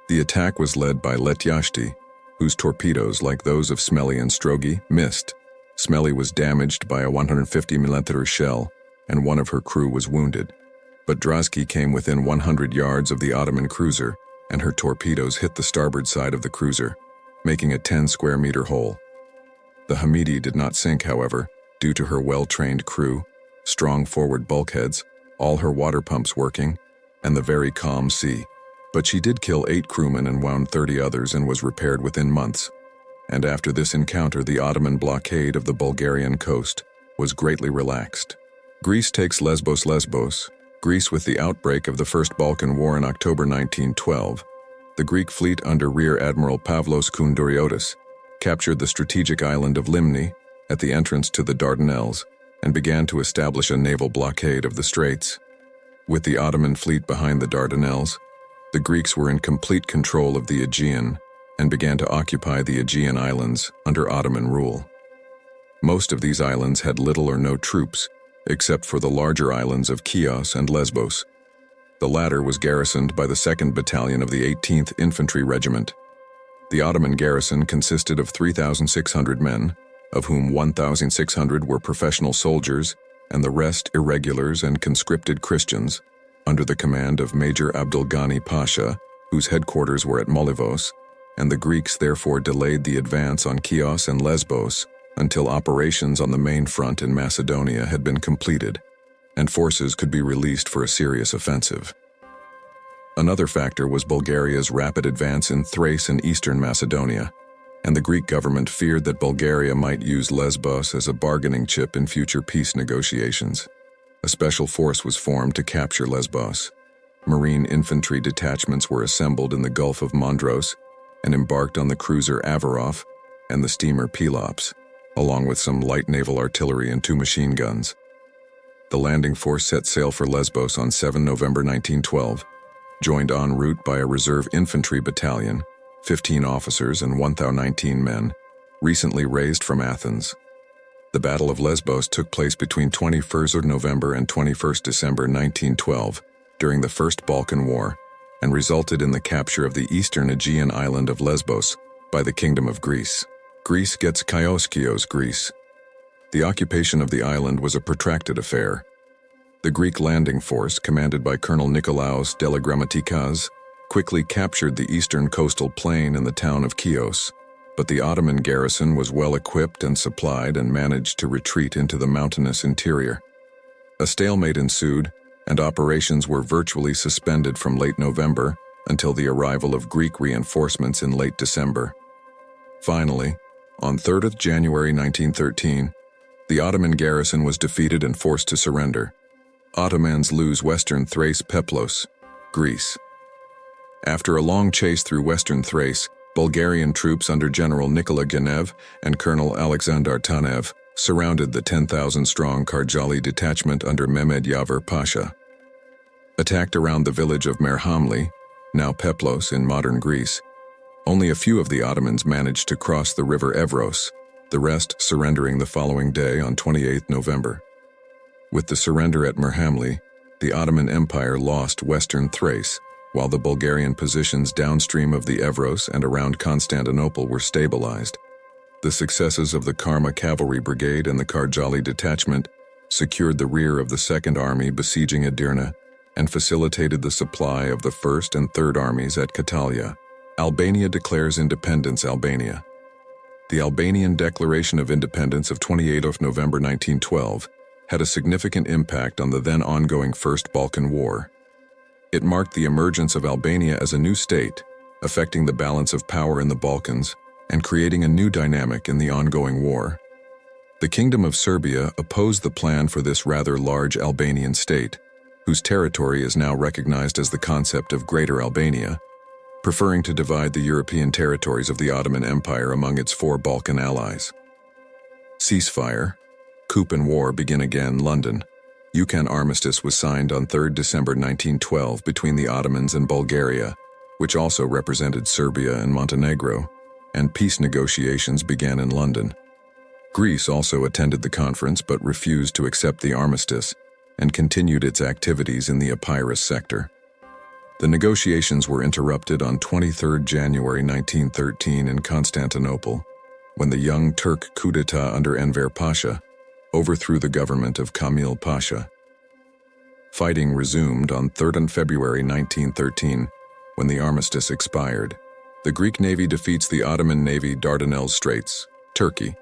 The attack was led by Letyashti, whose torpedoes, like those of Smelly and Strogi, missed. Smelly was damaged by a 150mm shell, and one of her crew was wounded. But Drazki came within 100 yards of the Ottoman cruiser, and her torpedoes hit the starboard side of the cruiser, making a 10-square-meter hole. The Hamidi did not sink, however, due to her well-trained crew, strong forward bulkheads, all her water pumps working, and the very calm sea. But she did kill 8 crewmen and wound 30 others and was repaired within months. And after this encounter, the Ottoman blockade of the Bulgarian coast was greatly relaxed. Greece takes Lesbos. Greece, with the outbreak of the First Balkan War in October 1912, the Greek fleet under Rear Admiral Pavlos Koundouriotis captured the strategic island of Limni at the entrance to the Dardanelles and began to establish a naval blockade of the straits. With the Ottoman fleet behind the Dardanelles, the Greeks were in complete control of the Aegean and began to occupy the Aegean islands under Ottoman rule. Most of these islands had little or no troops, except for the larger islands of Chios and Lesbos. The latter was garrisoned by the 2nd Battalion of the 18th Infantry Regiment. The Ottoman garrison consisted of 3,600 men, of whom 1,600 were professional soldiers and the rest irregulars and conscripted Christians, under the command of Major Abdulghani Pasha, whose headquarters were at Molivos, and the Greeks therefore delayed the advance on Chios and Lesbos until operations on the main front in Macedonia had been completed, and forces could be released for a serious offensive. Another factor was Bulgaria's rapid advance in Thrace and eastern Macedonia, and the Greek government feared that Bulgaria might use Lesbos as a bargaining chip in future peace negotiations. A special force was formed to capture Lesbos. Marine infantry detachments were assembled in the Gulf of Mondros and embarked on the cruiser Avarov and the steamer Pelops, along with some light naval artillery and 2 machine guns. The landing force set sail for Lesbos on 7 November 1912, joined en route by a reserve infantry battalion, 15 officers and 1,019 men, recently raised from Athens. The Battle of Lesbos took place between 21st November and 21st December 1912 during the First Balkan War and resulted in the capture of the eastern Aegean island of Lesbos by the Kingdom of Greece. Greece gets Kioskios, Greece. The occupation of the island was a protracted affair. The Greek landing force, commanded by Colonel Nikolaos Delagrammatikas, quickly captured the eastern coastal plain and the town of Chios, but the Ottoman garrison was well equipped and supplied and managed to retreat into the mountainous interior. A stalemate ensued, and operations were virtually suspended from late November until the arrival of Greek reinforcements in late December. Finally, on 3rd January 1913, the Ottoman garrison was defeated and forced to surrender. Ottomans lose western Thrace, Peplos, Greece. After a long chase through western Thrace, Bulgarian troops under General Nikola Genev and Colonel Alexander Tanev surrounded the 10,000-strong Karjali detachment under Mehmed Yaver Pasha. Attacked around the village of Merhamli, now Peplos in modern Greece, only a few of the Ottomans managed to cross the river Evros, the rest surrendering the following day on 28 November. With the surrender at Merhamli, the Ottoman Empire lost western Thrace, while the Bulgarian positions downstream of the Evros and around Constantinople were stabilized. The successes of the Karma Cavalry Brigade and the Karjali detachment secured the rear of the Second Army besieging Edirne and facilitated the supply of the First and Third Armies at Catalia. Albania declares independence. Albania. The Albanian Declaration of Independence of 28 November 1912 had a significant impact on the then ongoing First Balkan War. It marked the emergence of Albania as a new state, affecting the balance of power in the Balkans and creating a new dynamic in the ongoing war. The Kingdom of Serbia opposed the plan for this rather large Albanian state, whose territory is now recognized as the concept of Greater Albania, preferring to divide the European territories of the Ottoman Empire among its 4 Balkan allies. Ceasefire, coup and war begin again. London. Yukan Armistice was signed on 3 December 1912 between the Ottomans and Bulgaria, which also represented Serbia and Montenegro, and peace negotiations began in London. Greece also attended the conference but refused to accept the armistice and continued its activities in the Epirus sector. The negotiations were interrupted on 23 January 1913 in Constantinople, when the Young Turk coup d'etat under Enver Pasha overthrew the government of Kamil Pasha. Fighting resumed on 3 February 1913, when the armistice expired. The Greek Navy defeats the Ottoman Navy. Dardanelles Straits, Turkey.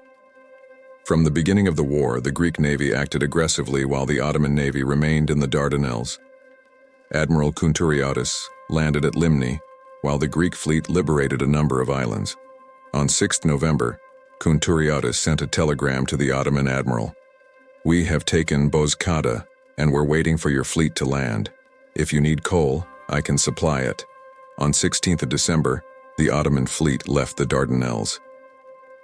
From the beginning of the war, the Greek Navy acted aggressively while the Ottoman Navy remained in the Dardanelles. Admiral Kountouriotis landed at Limni, while the Greek fleet liberated a number of islands. On 6 November, Kountouriotis sent a telegram to the Ottoman admiral. "We have taken Bozkada, and we're waiting for your fleet to land. If you need coal, I can supply it." On 16 December, the Ottoman fleet left the Dardanelles.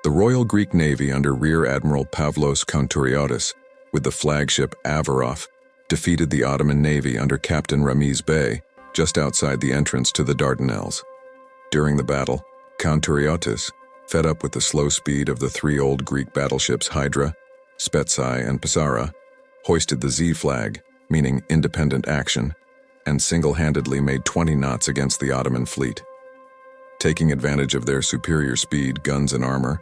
The Royal Greek Navy under Rear Admiral Pavlos Kountouriotis, with the flagship Avarov, defeated the Ottoman Navy under Captain Ramiz Bey, just outside the entrance to the Dardanelles. During the battle, Kountouriotis, fed up with the slow speed of the 3 old Greek battleships Hydra, Spetsai, and Psara, hoisted the Z flag, meaning independent action, and single-handedly made 20 knots against the Ottoman fleet. Taking advantage of their superior speed, guns, and armor,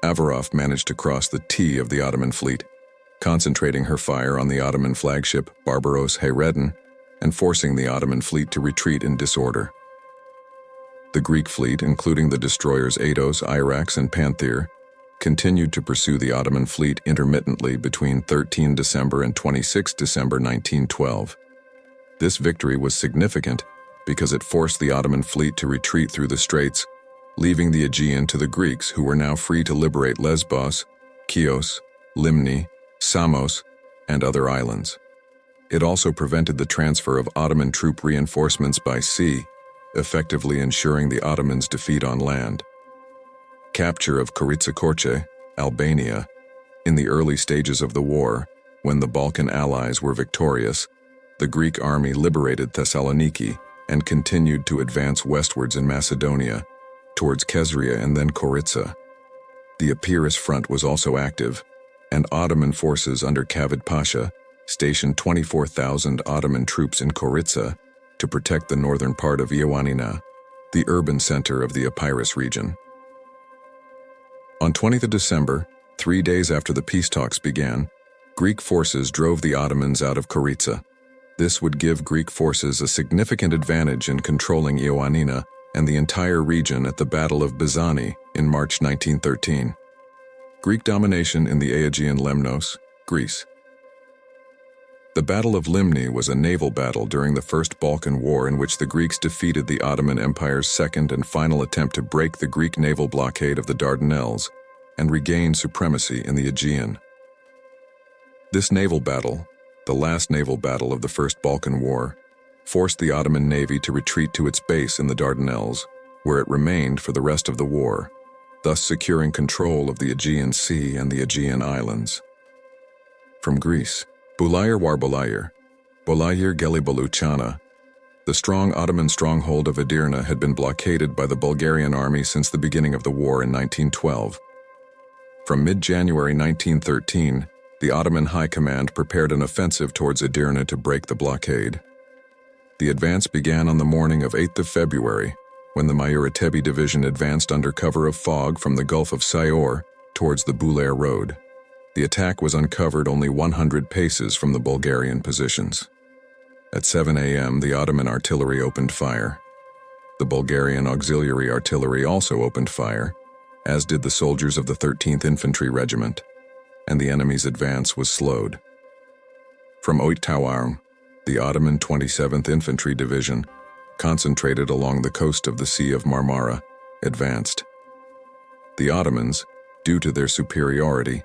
Avarov managed to cross the T of the Ottoman fleet, concentrating her fire on the Ottoman flagship Barbaros Hayreddin and forcing the Ottoman fleet to retreat in disorder. The Greek fleet, including the destroyers Ados, Irax, and Panthir, continued to pursue the Ottoman fleet intermittently between 13 December and 26 December 1912. This victory was significant because it forced the Ottoman fleet to retreat through the straits, leaving the Aegean to the Greeks, who were now free to liberate Lesbos, Chios, Limni, Samos, and other islands. It also prevented the transfer of Ottoman troop reinforcements by sea, effectively ensuring the Ottomans' defeat on land. Capture of Korica, Albania. In the early stages of the war, when the Balkan allies were victorious, the Greek army liberated Thessaloniki and continued to advance westwards in Macedonia, towards Kesria and then Korica. The Epirus front was also active, and Ottoman forces under Kavad Pasha stationed 24,000 Ottoman troops in Korica to protect the northern part of Ioannina, the urban center of the Epirus region. On 20th December, 3 days after the peace talks began, Greek forces drove the Ottomans out of Korica. This would give Greek forces a significant advantage in controlling Ioannina and the entire region at the Battle of Byzani in March 1913. Greek domination in the Aegean Lemnos, Greece. The Battle of Limni was a naval battle during the First Balkan War in which the Greeks defeated the Ottoman Empire's second and final attempt to break the Greek naval blockade of the Dardanelles and regain supremacy in the Aegean. This naval battle, the last naval battle of the First Balkan War, forced the Ottoman Navy to retreat to its base in the Dardanelles, where it remained for the rest of the war, thus securing control of the Aegean Sea and the Aegean Islands. From Greece, Bulayir war Bulayir, Bulayir Gelibolu Chana. The strong Ottoman stronghold of Edirne had been blockaded by the Bulgarian army since the beginning of the war in 1912. From mid-January 1913, the Ottoman High Command prepared an offensive towards Edirne to break the blockade. The advance began on the morning of 8th of February, when the Mayuratebi division advanced under cover of fog from the Gulf of Saior towards the Bulair Road. The attack was uncovered only 100 paces from the Bulgarian positions. At 7 a.m., the Ottoman artillery opened fire. The Bulgarian auxiliary artillery also opened fire, as did the soldiers of the 13th Infantry Regiment, and the enemy's advance was slowed. From Oittauarm, the Ottoman 27th Infantry Division, concentrated along the coast of the Sea of Marmara, advanced. The Ottomans, due to their superiority,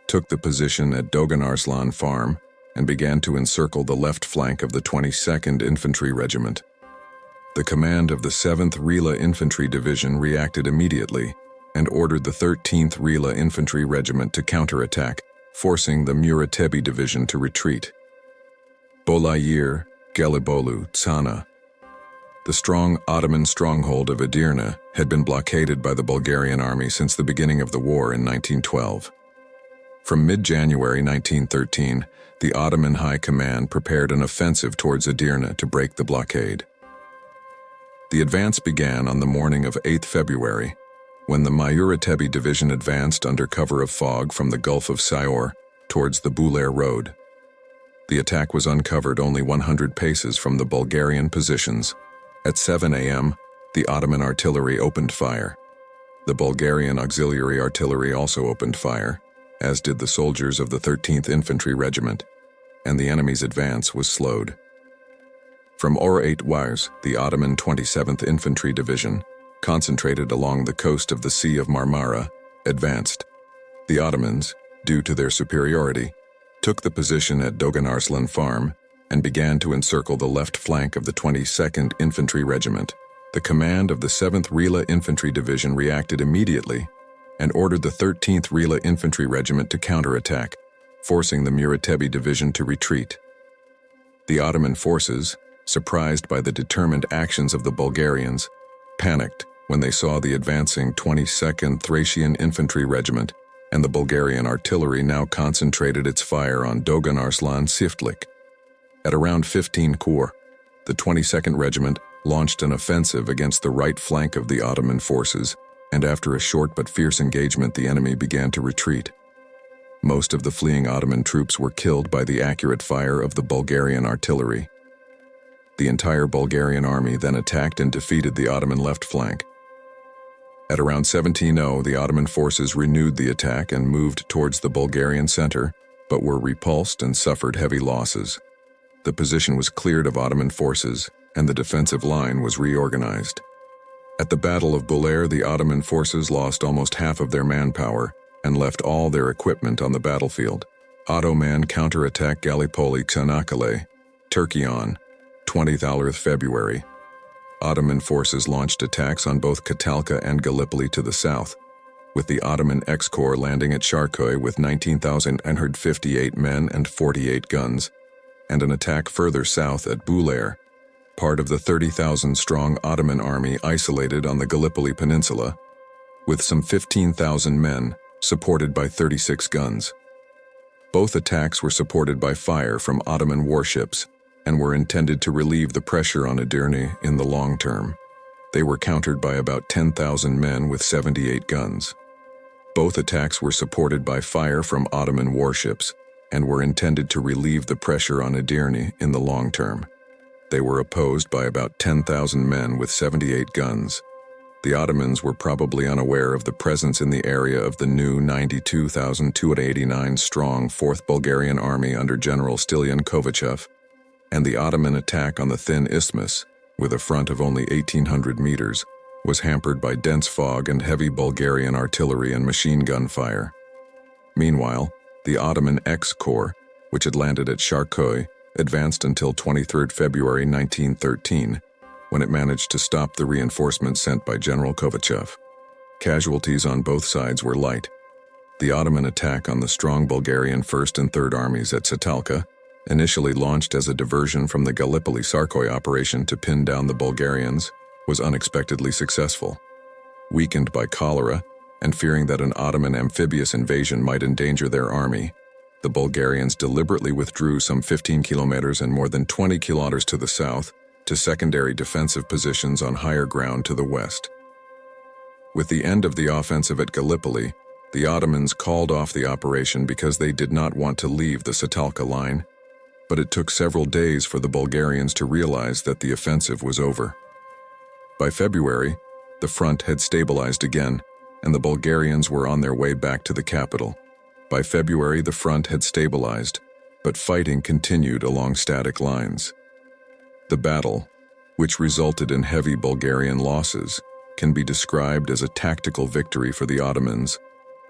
took the position at Doganarslan Farm and began to encircle the left flank of the 22nd Infantry Regiment. The command of the 7th Rila Infantry Division reacted immediately and ordered the 13th Rila Infantry Regiment to counterattack, forcing the Muratebi Division to retreat. Bulayir Gelibolu Tsana. The strong Ottoman stronghold of Edirne had been blockaded by the Bulgarian army since the beginning of the war in 1912. From mid-January 1913, the Ottoman High Command prepared an offensive towards Edirne to break the blockade. The advance began on the morning of 8th February, when the Mayuratebi Division advanced under cover of fog from the Gulf of Saior towards the Bulair Road. The attack was uncovered only 100 paces from the Bulgarian positions. At 7 a.m., the Ottoman artillery opened fire. The Bulgarian auxiliary artillery also opened fire, as did the soldiers of the 13th Infantry Regiment, and the enemy's advance was slowed. From Oittauarm, the Ottoman 27th Infantry Division, concentrated along the coast of the Sea of Marmara, advanced. The Ottomans, due to their superiority, took the position at Doganarslan Farm and began to encircle the left flank of the 22nd Infantry Regiment. The command of the 7th Rila Infantry Division reacted immediately and ordered the 13th Rila Infantry Regiment to counterattack, forcing the Muratebi Division to retreat. The Ottoman forces, surprised by the determined actions of the Bulgarians, panicked when they saw the advancing 22nd Thracian Infantry Regiment, and the Bulgarian artillery now concentrated its fire on Doganarslan Siftlik. At around 15 Khor, the 22nd Regiment launched an offensive against the right flank of the Ottoman forces, and after a short but fierce engagement, the enemy began to retreat. Most of the fleeing Ottoman troops were killed by the accurate fire of the Bulgarian artillery. The entire Bulgarian army then attacked and defeated the Ottoman left flank. At around 17:00, the Ottoman forces renewed the attack and moved towards the Bulgarian center, but were repulsed and suffered heavy losses. The position was cleared of Ottoman forces, and the defensive line was reorganized. At the Battle of Bulare, the Ottoman forces lost almost half of their manpower and left all their equipment on the battlefield. Ottoman counterattack Gallipoli Çanakkale, Turkey on 20th February. Ottoman forces launched attacks on both Catalca and Gallipoli to the south, with the Ottoman X-Corps landing at Şarköy with 19,158 men and 48 guns, and an attack further south at Bulare, part of the 30,000-strong Ottoman army isolated on the Gallipoli Peninsula, with some 15,000 men, supported by 36 guns. Both attacks were supported by fire from Ottoman warships and were intended to relieve the pressure on Edirne in the long term. They were countered by about 10,000 men with 78 guns. Both attacks were supported by fire from Ottoman warships and were intended to relieve the pressure on Edirne in the long term. They were opposed by about 10,000 men with 78 guns. The Ottomans were probably unaware of the presence in the area of the new 92,289-strong 4th Bulgarian Army under General Stilian Kovachev, and the Ottoman attack on the thin isthmus, with a front of only 1,800 meters, was hampered by dense fog and heavy Bulgarian artillery and machine gun fire. Meanwhile, the Ottoman X-Corps, which had landed at Şarköy, advanced until 23 February 1913, when it managed to stop the reinforcements sent by General Kovachev. Casualties on both sides were light. The Ottoman attack on the strong Bulgarian 1st and 3rd armies at Çatalca, initially launched as a diversion from the Gallipoli-Şarköy operation to pin down the Bulgarians, was unexpectedly successful. Weakened by cholera, and fearing that an Ottoman amphibious invasion might endanger their army, the Bulgarians deliberately withdrew some 15 kilometers and more than 20 kilometers to the south to secondary defensive positions on higher ground to the west. With the end of the offensive at Gallipoli, the Ottomans called off the operation because they did not want to leave the Çatalca line, but it took several days for the Bulgarians to realize that the offensive was over. By February, the front had stabilized again, and the Bulgarians were on their way back to the capital. By February, the front had stabilized, but fighting continued along static lines. The battle, which resulted in heavy Bulgarian losses, can be described as a tactical victory for the Ottomans,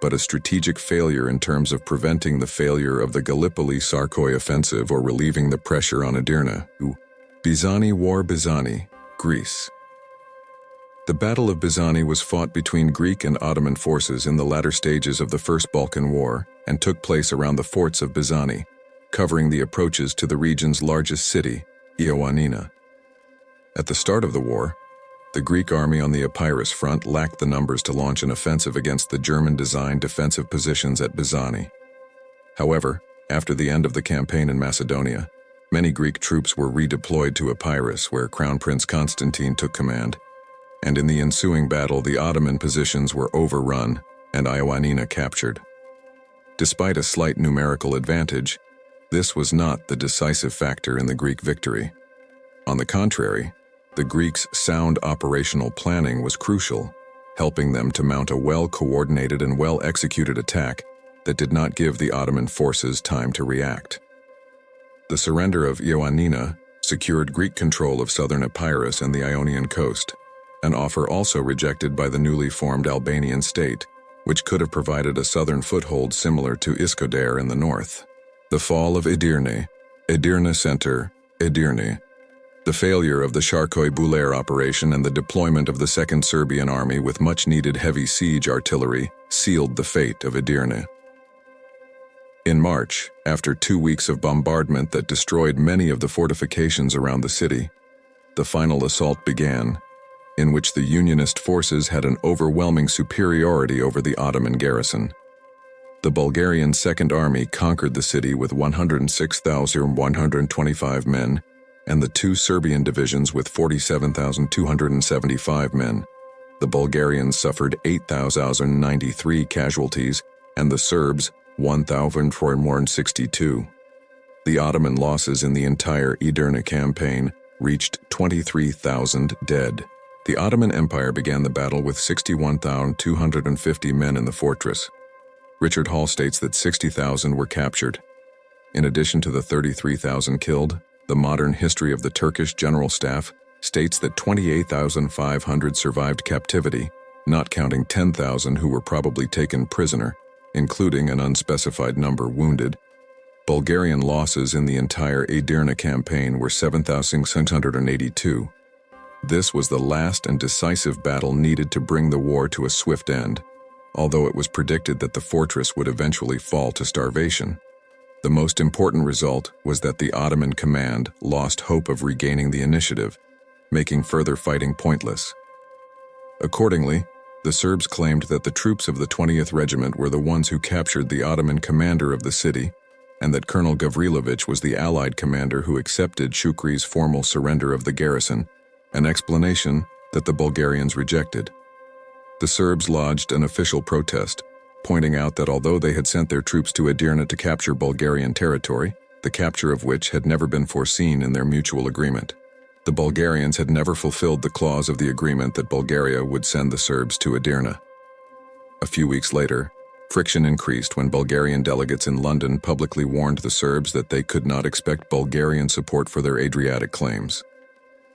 but a strategic failure in terms of preventing the failure of the Gallipoli-Şarköy offensive or relieving the pressure on Edirne. Byzani War, Byzani, Greece. The Battle of Byzani was fought between Greek and Ottoman forces in the latter stages of the First Balkan War and took place around the forts of Byzani, covering the approaches to the region's largest city, Ioannina. At the start of the war, the Greek army on the Epirus front lacked the numbers to launch an offensive against the German-designed defensive positions at Byzani. However, after the end of the campaign in Macedonia, many Greek troops were redeployed to Epirus, where Crown Prince Constantine took command, and in the ensuing battle the Ottoman positions were overrun and Ioannina captured. Despite a slight numerical advantage, this was not the decisive factor in the Greek victory. On the contrary, the Greeks' sound operational planning was crucial, helping them to mount a well-coordinated and well-executed attack that did not give the Ottoman forces time to react. The surrender of Ioannina secured Greek control of southern Epirus and the Ionian coast, an offer also rejected by the newly formed Albanian state, which could have provided a southern foothold similar to Iskoder in the north. The fall of Edirne, Edirne Center, Edirne. The failure of the Şarköy-Bulare operation and the deployment of the Second Serbian Army with much-needed heavy siege artillery sealed the fate of Edirne. In March, after 2 weeks of bombardment that destroyed many of the fortifications around the city, the final assault began, in which the Unionist forces had an overwhelming superiority over the Ottoman garrison. The Bulgarian Second Army conquered the city with 106,125 men, and the 2 Serbian divisions with 47,275 men. The Bulgarians suffered 8,093 casualties, and the Serbs 1,462. The Ottoman losses in the entire Edirne campaign reached 23,000 dead. The Ottoman Empire began the battle with 61,250 men in the fortress. Richard Hall states that 60,000 were captured. In addition to the 33,000 killed, The Modern History of the Turkish General Staff states that 28,500 survived captivity, not counting 10,000 who were probably taken prisoner, including an unspecified number wounded. Bulgarian losses in the entire Edirne campaign were 7,682. This was the last and decisive battle needed to bring the war to a swift end, although it was predicted that the fortress would eventually fall to starvation. The most important result was that the Ottoman command lost hope of regaining the initiative, making further fighting pointless. Accordingly, the Serbs claimed that the troops of the 20th Regiment were the ones who captured the Ottoman commander of the city, and that Colonel Gavrilović was the Allied commander who accepted Shukri's formal surrender of the garrison, an explanation that the Bulgarians rejected. The Serbs lodged an official protest, pointing out that although they had sent their troops to Edirne to capture Bulgarian territory, the capture of which had never been foreseen in their mutual agreement, the Bulgarians had never fulfilled the clause of the agreement that Bulgaria would send the Serbs to Edirne. A few weeks later, friction increased when Bulgarian delegates in London publicly warned the Serbs that they could not expect Bulgarian support for their Adriatic claims.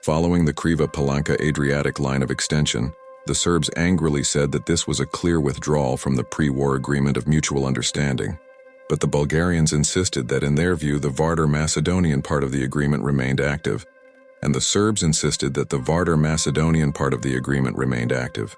Following the Kriva-Palanka-Adriatic line of extension, the Serbs angrily said that this was a clear withdrawal from the pre-war agreement of mutual understanding. But the Bulgarians insisted that in their view the Vardar-Macedonian part of the agreement remained active, and the Serbs insisted that the Vardar-Macedonian part of the agreement remained active.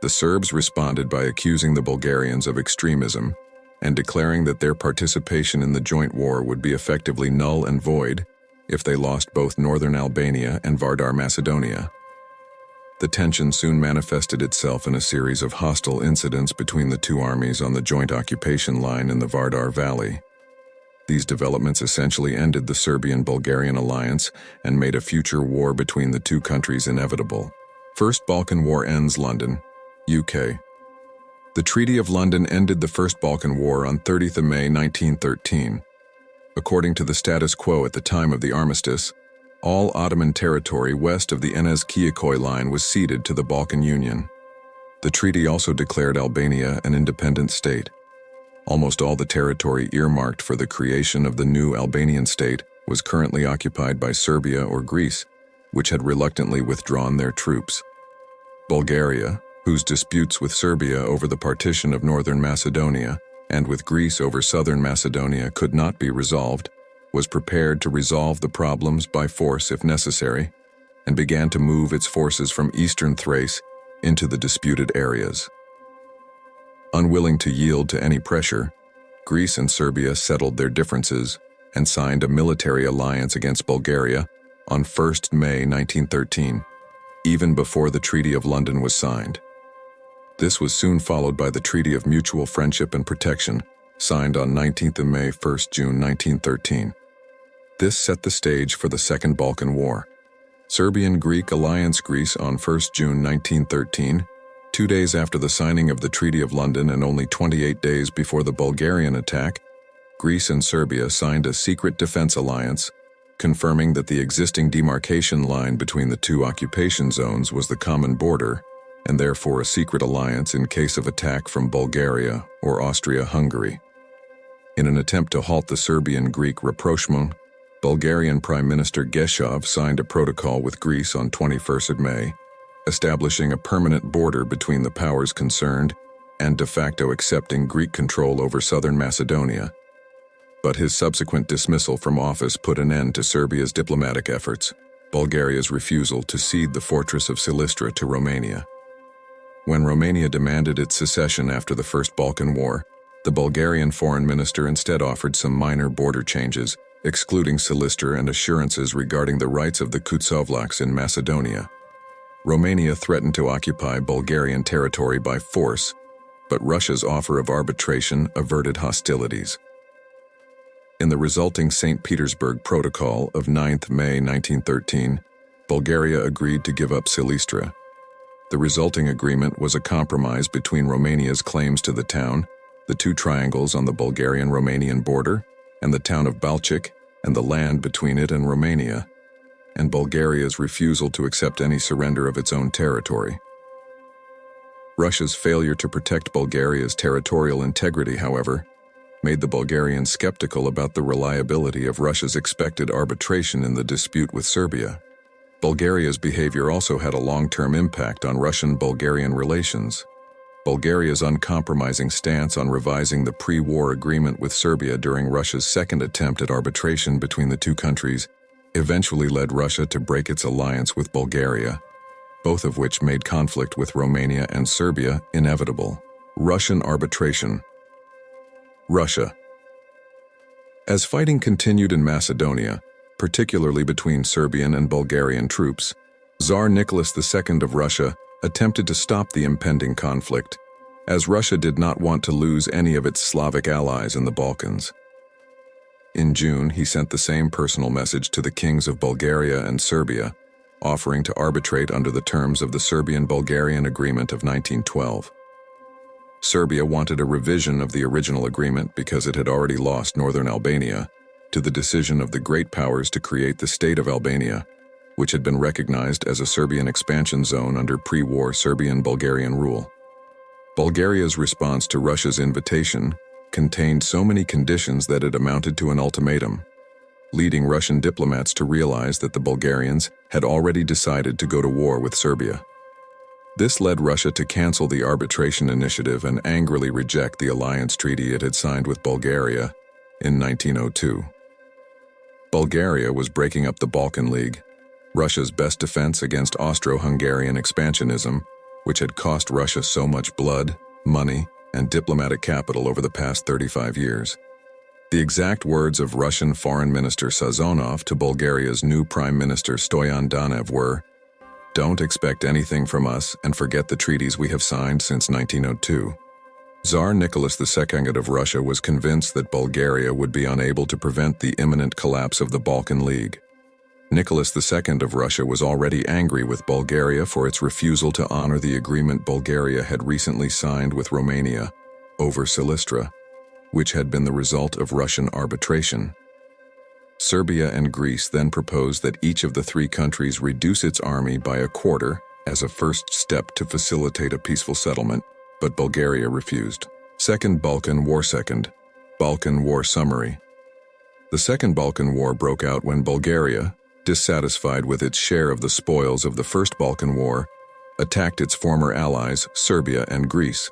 The Serbs responded by accusing the Bulgarians of extremism and declaring that their participation in the joint war would be effectively null and void if they lost both northern Albania and Vardar-Macedonia. The tension soon manifested itself in a series of hostile incidents between the two armies on the joint occupation line in the Vardar Valley. These developments essentially ended the Serbian-Bulgarian alliance and made a future war between the two countries inevitable. First Balkan War ends. London, UK. The Treaty of London ended the First Balkan War on 30th of May 1913. According to the status quo at the time of the armistice, all Ottoman territory west of the Enes-Kiyikoi line was ceded to the Balkan Union. The treaty also declared Albania an independent state. Almost all the territory earmarked for the creation of the new Albanian state was currently occupied by Serbia or Greece, which had reluctantly withdrawn their troops. Bulgaria, whose disputes with Serbia over the partition of northern Macedonia and with Greece over southern Macedonia could not be resolved, was prepared to resolve the problems by force if necessary, and began to move its forces from eastern Thrace into the disputed areas. Unwilling to yield to any pressure, Greece and Serbia settled their differences and signed a military alliance against Bulgaria on 1st May 1913, even before the Treaty of London was signed. This was soon followed by the Treaty of Mutual Friendship and Protection, signed on 19th of May, 1st June 1913. This set the stage for the Second Balkan War. Serbian-Greek alliance. Greece on 1st June 1913, 2 days after the signing of the Treaty of London and only 28 days before the Bulgarian attack, Greece and Serbia signed a secret defense alliance, confirming that the existing demarcation line between the two occupation zones was the common border, and therefore a secret alliance in case of attack from Bulgaria or Austria-Hungary. In an attempt to halt the Serbian-Greek rapprochement, Bulgarian Prime Minister Geshov signed a protocol with Greece on 21st of May, establishing a permanent border between the powers concerned and de facto accepting Greek control over southern Macedonia. But his subsequent dismissal from office put an end to Serbia's diplomatic efforts, Bulgaria's refusal to cede the fortress of Silistra to Romania. When Romania demanded its secession after the First Balkan War, the Bulgarian foreign minister instead offered some minor border changes, excluding Silistra and assurances regarding the rights of the Kutsovlaks in Macedonia. Romania threatened to occupy Bulgarian territory by force, but Russia's offer of arbitration averted hostilities. In the resulting St. Petersburg Protocol of 9th May 1913, Bulgaria agreed to give up Silistra. The resulting agreement was a compromise between Romania's claims to the town, the two triangles on the Bulgarian-Romanian border, and the town of Balchik and the land between it and Romania, and Bulgaria's refusal to accept any surrender of its own territory. Russia's failure to protect Bulgaria's territorial integrity, however, made the Bulgarians skeptical about the reliability of Russia's expected arbitration in the dispute with Serbia. Bulgaria's behavior also had a long-term impact on Russian-Bulgarian relations. Bulgaria's uncompromising stance on revising the pre-war agreement with Serbia during Russia's second attempt at arbitration between the two countries eventually led Russia to break its alliance with Bulgaria, both of which made conflict with Romania and Serbia inevitable. Russian arbitration. Russia. As fighting continued in Macedonia, particularly between Serbian and Bulgarian troops, Tsar Nicholas II of Russia attempted to stop the impending conflict, as Russia did not want to lose any of its Slavic allies in the Balkans. In June, he sent the same personal message to the kings of Bulgaria and Serbia, offering to arbitrate under the terms of the Serbian-Bulgarian Agreement of 1912. Serbia wanted a revision of the original agreement because it had already lost northern Albania to the decision of the great powers to create the state of Albania, which had been recognized as a Serbian expansion zone under pre-war Serbian-Bulgarian rule. Bulgaria's response to Russia's invitation contained so many conditions that it amounted to an ultimatum, leading Russian diplomats to realize that the Bulgarians had already decided to go to war with Serbia. This led Russia to cancel the arbitration initiative and angrily reject the alliance treaty it had signed with Bulgaria in 1902. Bulgaria was breaking up the Balkan League, Russia's best defense against Austro-Hungarian expansionism, which had cost Russia so much blood, money, and diplomatic capital over the past 35 years. The exact words of Russian Foreign Minister Sazonov to Bulgaria's new Prime Minister Stoyan Danev were, "Don't expect anything from us and forget the treaties we have signed since 1902. Tsar Nicholas II of Russia was convinced that Bulgaria would be unable to prevent the imminent collapse of the Balkan League. Nicholas II of Russia was already angry with Bulgaria for its refusal to honor the agreement Bulgaria had recently signed with Romania over Silistra, which had been the result of Russian arbitration. Serbia and Greece then proposed that each of the three countries reduce its army by a quarter as a first step to facilitate a peaceful settlement, but Bulgaria refused. Second Balkan War. Second Balkan War summary. The Second Balkan War broke out when Bulgaria, dissatisfied with its share of the spoils of the First Balkan War, attacked its former allies, Serbia and Greece.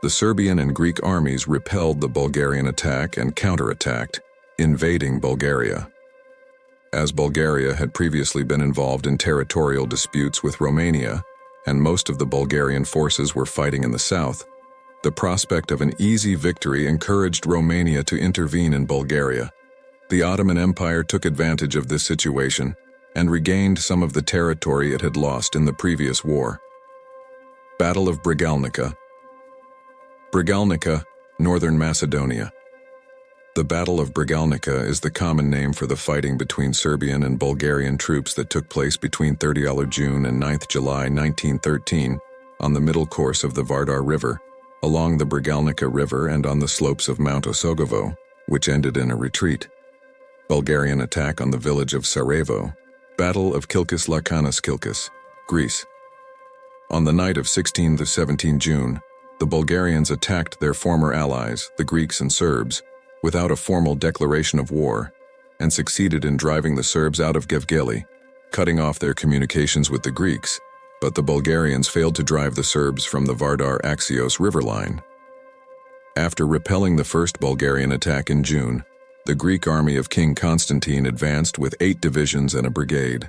The Serbian and Greek armies repelled the Bulgarian attack and counterattacked, invading Bulgaria. As Bulgaria had previously been involved in territorial disputes with Romania, and most of the Bulgarian forces were fighting in the south, the prospect of an easy victory encouraged Romania to intervene in Bulgaria. The Ottoman Empire took advantage of this situation and regained some of the territory it had lost in the previous war. Battle of Bregalnica. Bregalnica, Northern Macedonia. The Battle of Bregalnica is the common name for the fighting between Serbian and Bulgarian troops that took place between 30 June and 9 July 1913 on the middle course of the Vardar River, along the Bregalnica River and on the slopes of Mount Osogovo, which ended in a retreat. Bulgarian attack on the village of Sarajevo. Battle of Kilkis Lakanas Kilkis, Greece. On the night of 16 to 17 June, the Bulgarians attacked their former allies, the Greeks and Serbs, without a formal declaration of war, and succeeded in driving the Serbs out of Gevgeli, cutting off their communications with the Greeks, but the Bulgarians failed to drive the Serbs from the Vardar-Axios river line. After repelling the first Bulgarian attack in June, the Greek army of King Constantine advanced with 8 divisions and a brigade.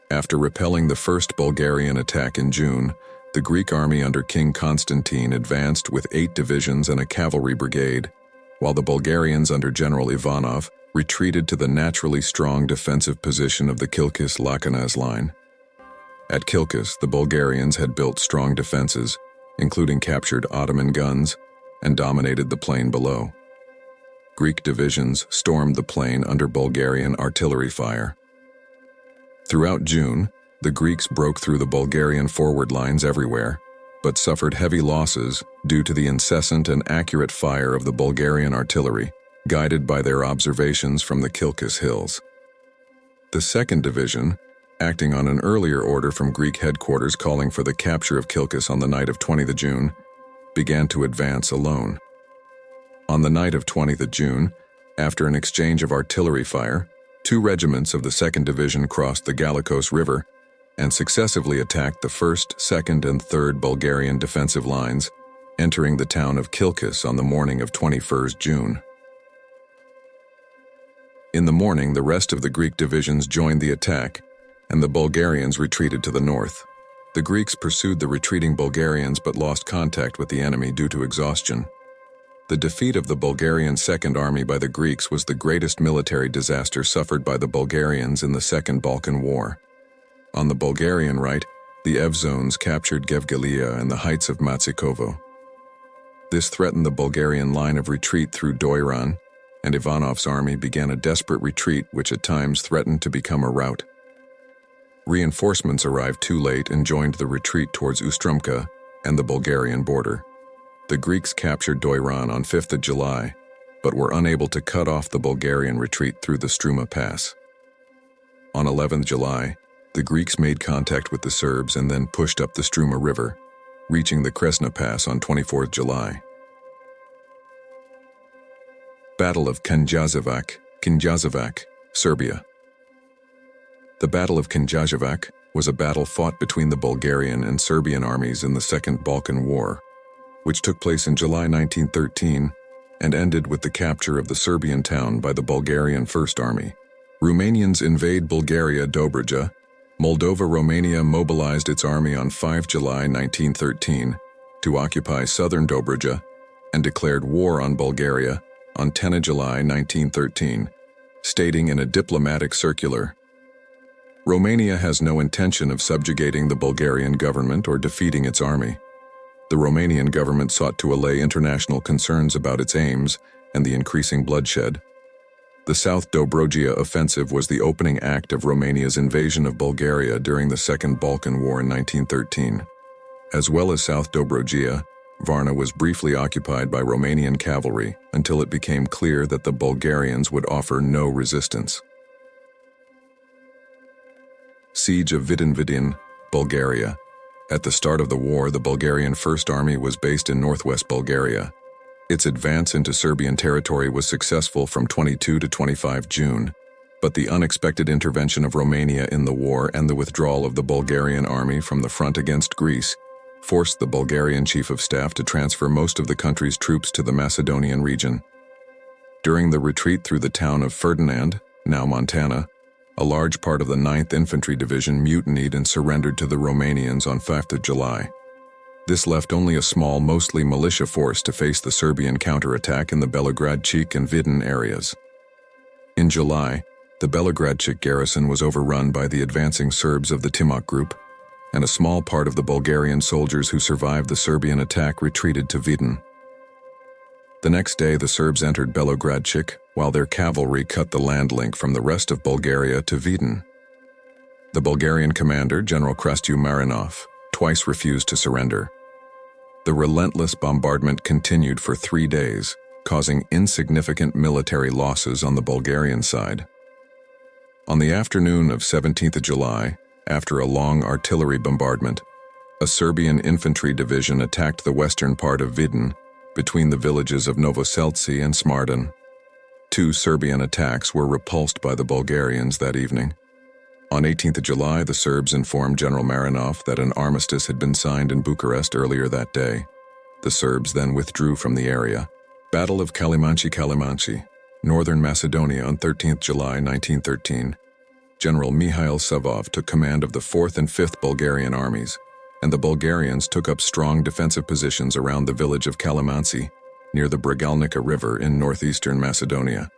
After repelling the first Bulgarian attack in June, the Greek army under King Constantine advanced with 8 divisions and a cavalry brigade, while the Bulgarians under General Ivanov retreated to the naturally strong defensive position of the Kilkis-Lakanas line. At Kilkis, the Bulgarians had built strong defenses, including captured Ottoman guns, and dominated the plain below. Greek divisions stormed the plain under Bulgarian artillery fire. Throughout June, the Greeks broke through the Bulgarian forward lines everywhere, but suffered heavy losses due to the incessant and accurate fire of the Bulgarian artillery, guided by their observations from the Kilkis hills. The 2nd Division, acting on an earlier order from Greek headquarters calling for the capture of Kilkis on the night of 20 June, began to advance alone. On the night of 20th of June, after an exchange of artillery fire, 2 regiments of the 2nd Division crossed the Galakos River and successively attacked the 1st, 2nd, and 3rd Bulgarian defensive lines, entering the town of Kilkis on the morning of 21st June. In the morning, the rest of the Greek divisions joined the attack, and the Bulgarians retreated to the north. The Greeks pursued the retreating Bulgarians but lost contact with the enemy due to exhaustion. The defeat of the Bulgarian Second Army by the Greeks was the greatest military disaster suffered by the Bulgarians in the Second Balkan War. On the Bulgarian right, the Evzones captured Gevgelia and the heights of Matsikovo. This threatened the Bulgarian line of retreat through Doiran, and Ivanov's army began a desperate retreat which at times threatened to become a rout. Reinforcements arrived too late and joined the retreat towards Ustrumka and the Bulgarian border. The Greeks captured Doiran on 5th of July, but were unable to cut off the Bulgarian retreat through the Struma Pass. On 11th July, the Greeks made contact with the Serbs and then pushed up the Struma River, reaching the Kresna Pass on 24th July. Battle of Knjaževac, Serbia. The Battle of Knjaževac was a battle fought between the Bulgarian and Serbian armies in the Second Balkan War, which took place in July 1913 and ended with the capture of the Serbian town by the Bulgarian First Army. Romanians invade Bulgaria Dobrogea. Moldova-Romania mobilized its army on 5 July 1913 to occupy southern Dobrogea and declared war on Bulgaria on 10 July 1913, stating in a diplomatic circular, "Romania has no intention of subjugating the Bulgarian government or defeating its army." The Romanian government sought to allay international concerns about its aims and the increasing bloodshed. The South Dobrogea offensive was the opening act of Romania's invasion of Bulgaria during the Second Balkan War in 1913. As well as South Dobrogea, Varna was briefly occupied by Romanian cavalry until it became clear that the Bulgarians would offer no resistance. Siege of Vidin, Bulgaria. At the start of the war, the Bulgarian First Army was based in northwest Bulgaria. Its advance into Serbian territory was successful from 22 to 25 June, but the unexpected intervention of Romania in the war and the withdrawal of the Bulgarian army from the front against Greece forced the Bulgarian Chief of Staff to transfer most of the country's troops to the Macedonian region. During the retreat through the town of Ferdinand, now Montana, a large part of the 9th Infantry Division mutinied and surrendered to the Romanians on 5th of July. This left only a small, mostly militia force to face the Serbian counterattack in the Belogradchik and Vidin areas. In July, the Belogradchik garrison was overrun by the advancing Serbs of the Timok group, and a small part of the Bulgarian soldiers who survived the Serbian attack retreated to Vidin. The next day, the Serbs entered Belogradchik, while their cavalry cut the land link from the rest of Bulgaria to Vidin. The Bulgarian commander, General Krastu Marinov, twice refused to surrender. The relentless bombardment continued for 3 days, causing insignificant military losses on the Bulgarian side. On the afternoon of 17th of July, after a long artillery bombardment, a Serbian infantry division attacked the western part of Vidin, between the villages of Novoselci and Smardan. 2 Serbian attacks were repulsed by the Bulgarians that evening. On 18th of July, the Serbs informed General Marinov that an armistice had been signed in Bucharest earlier that day. The Serbs then withdrew from the area. Battle of Kalimanci, northern Macedonia on 13th July 1913. General Mihail Savov took command of the 4th and 5th Bulgarian armies, and the Bulgarians took up strong defensive positions around the village of Kalimanci, near the Bregalnica River in northeastern Macedonia.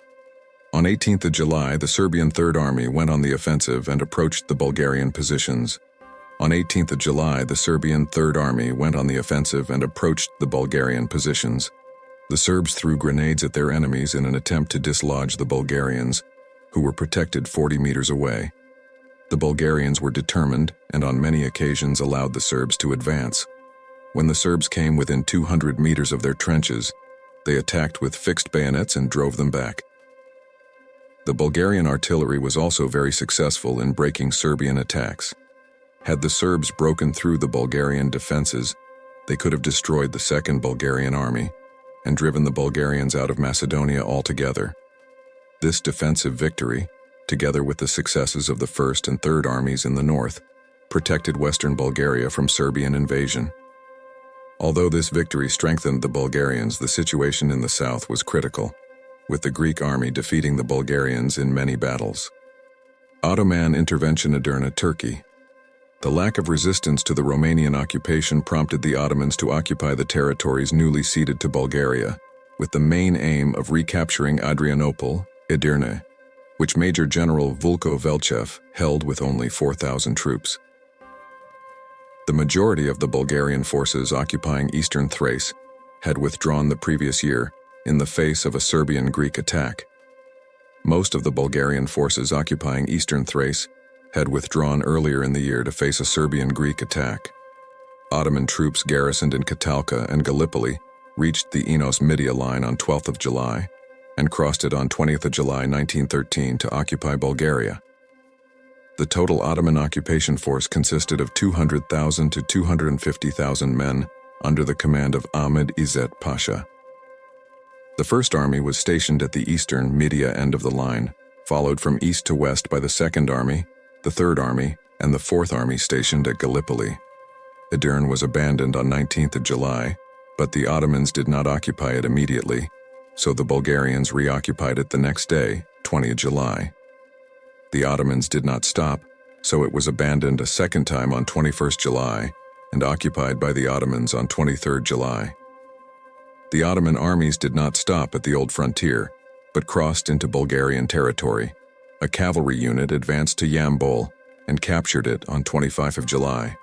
On 18th of July, the Serbian Third Army went on the offensive and approached the Bulgarian positions. On 18th of July, the Serbian Third Army went on the offensive and approached the Bulgarian positions. The Serbs threw grenades at their enemies in an attempt to dislodge the Bulgarians, who were protected 40 meters away. The Bulgarians were determined and on many occasions allowed the Serbs to advance. When the Serbs came within 200 meters of their trenches, they attacked with fixed bayonets and drove them back. The Bulgarian artillery was also very successful in breaking Serbian attacks. Had the Serbs broken through the Bulgarian defenses, they could have destroyed the Second Bulgarian Army. and driven the Bulgarians out of Macedonia altogether. This defensive victory, together with the successes of the First and Third Armies in the north, protected western Bulgaria from Serbian invasion. Although this victory strengthened the Bulgarians, the situation in the south was critical, with the Greek army defeating the Bulgarians in many battles. Ottoman intervention Edirne, Turkey. The lack of resistance to the Romanian occupation prompted the Ottomans to occupy the territories newly ceded to Bulgaria, with the main aim of recapturing Adrianople, Edirne, which Major General Vulko Velchev held with only 4,000 troops. The majority of the Bulgarian forces occupying eastern Thrace had withdrawn the previous year in the face of a Serbian-Greek attack. Most of the Bulgarian forces occupying eastern Thrace had withdrawn earlier in the year to face a Serbian-Greek attack. Ottoman troops garrisoned in Katalka and Gallipoli reached the Enos-Midia line on 12th of July and crossed it on 20th of July 1913 to occupy Bulgaria. The total Ottoman occupation force consisted of 200,000 to 250,000 men under the command of Ahmed Izzet Pasha. The First Army was stationed at the eastern Midia end of the line, followed from east to west by the Second Army, the Third Army, and the Fourth Army stationed at Gallipoli. Edirne was abandoned on 19th of July, but the Ottomans did not occupy it immediately, so the Bulgarians reoccupied it the next day, 20th of July. The Ottomans did not stop, so it was abandoned a second time on 21st July and occupied by the Ottomans on 23rd July. The Ottoman armies did not stop at the old frontier, but crossed into Bulgarian territory. A cavalry unit advanced to Yambol and captured it on 25th of July.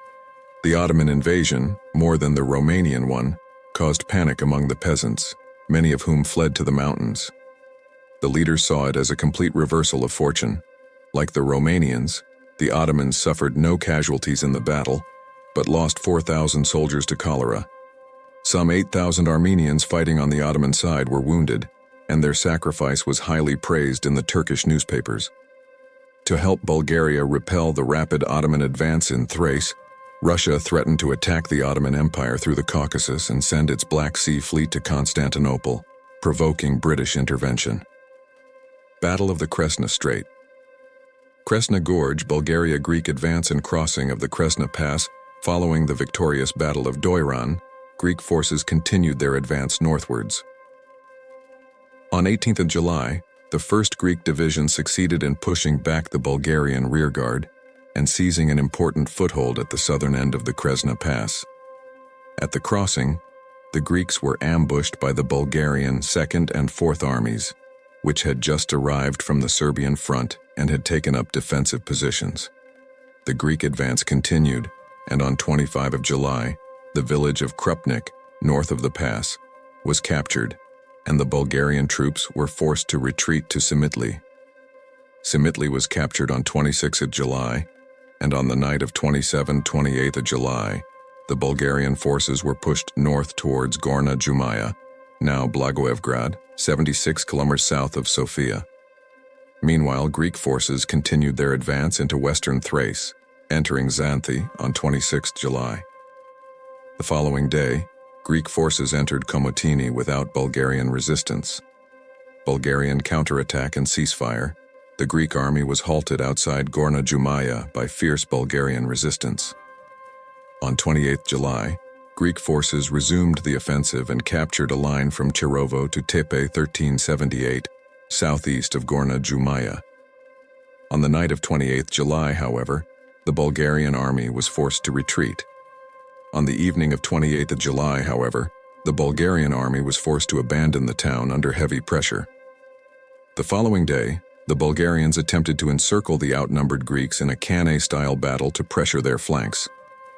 The Ottoman invasion, more than the Romanian one, caused panic among the peasants, many of whom fled to the mountains. The leaders saw it as a complete reversal of fortune. Like the Romanians, the Ottomans suffered no casualties in the battle, but lost 4,000 soldiers to cholera. Some 8,000 Armenians fighting on the Ottoman side were wounded, and their sacrifice was highly praised in the Turkish newspapers. To help Bulgaria repel the rapid Ottoman advance in Thrace, Russia threatened to attack the Ottoman Empire through the Caucasus and send its Black Sea Fleet to Constantinople, provoking British intervention. Battle of the Kresna Strait. Kresna Gorge, Bulgaria. Greek advance and crossing of the Kresna Pass. Following the victorious Battle of Doiran, Greek forces continued their advance northwards. On 18th of July, the 1st Greek Division succeeded in pushing back the Bulgarian rearguard and seizing an important foothold at the southern end of the Kresna Pass. At the crossing, the Greeks were ambushed by the Bulgarian Second and Fourth Armies, which had just arrived from the Serbian front and had taken up defensive positions. The Greek advance continued, and on 25 of July, the village of Krupnik, north of the pass, was captured, and the Bulgarian troops were forced to retreat to Simitli. Simitli was captured on 26th of July, and on the night of 27-28th of July, the Bulgarian forces were pushed north towards Gorna Jumaya, now Blagoevgrad, 76 kilometers south of Sofia. Meanwhile, Greek forces continued their advance into western Thrace, entering Xanthi on 26 July. The following day, Greek forces entered Komotini without Bulgarian resistance. Bulgarian counterattack and ceasefire, the Greek army was halted outside Gorna Jumaya by fierce Bulgarian resistance. On 28 July, Greek forces resumed the offensive and captured a line from Cherovo to Tepe 1378, southeast of Gorna Jumaya. On the night of 28 July, however, the Bulgarian army was forced to retreat. On the evening of 28 July, however, the Bulgarian army was forced to abandon the town under heavy pressure. The following day, the Bulgarians attempted to encircle the outnumbered Greeks in a Cannae-style battle to pressure their flanks,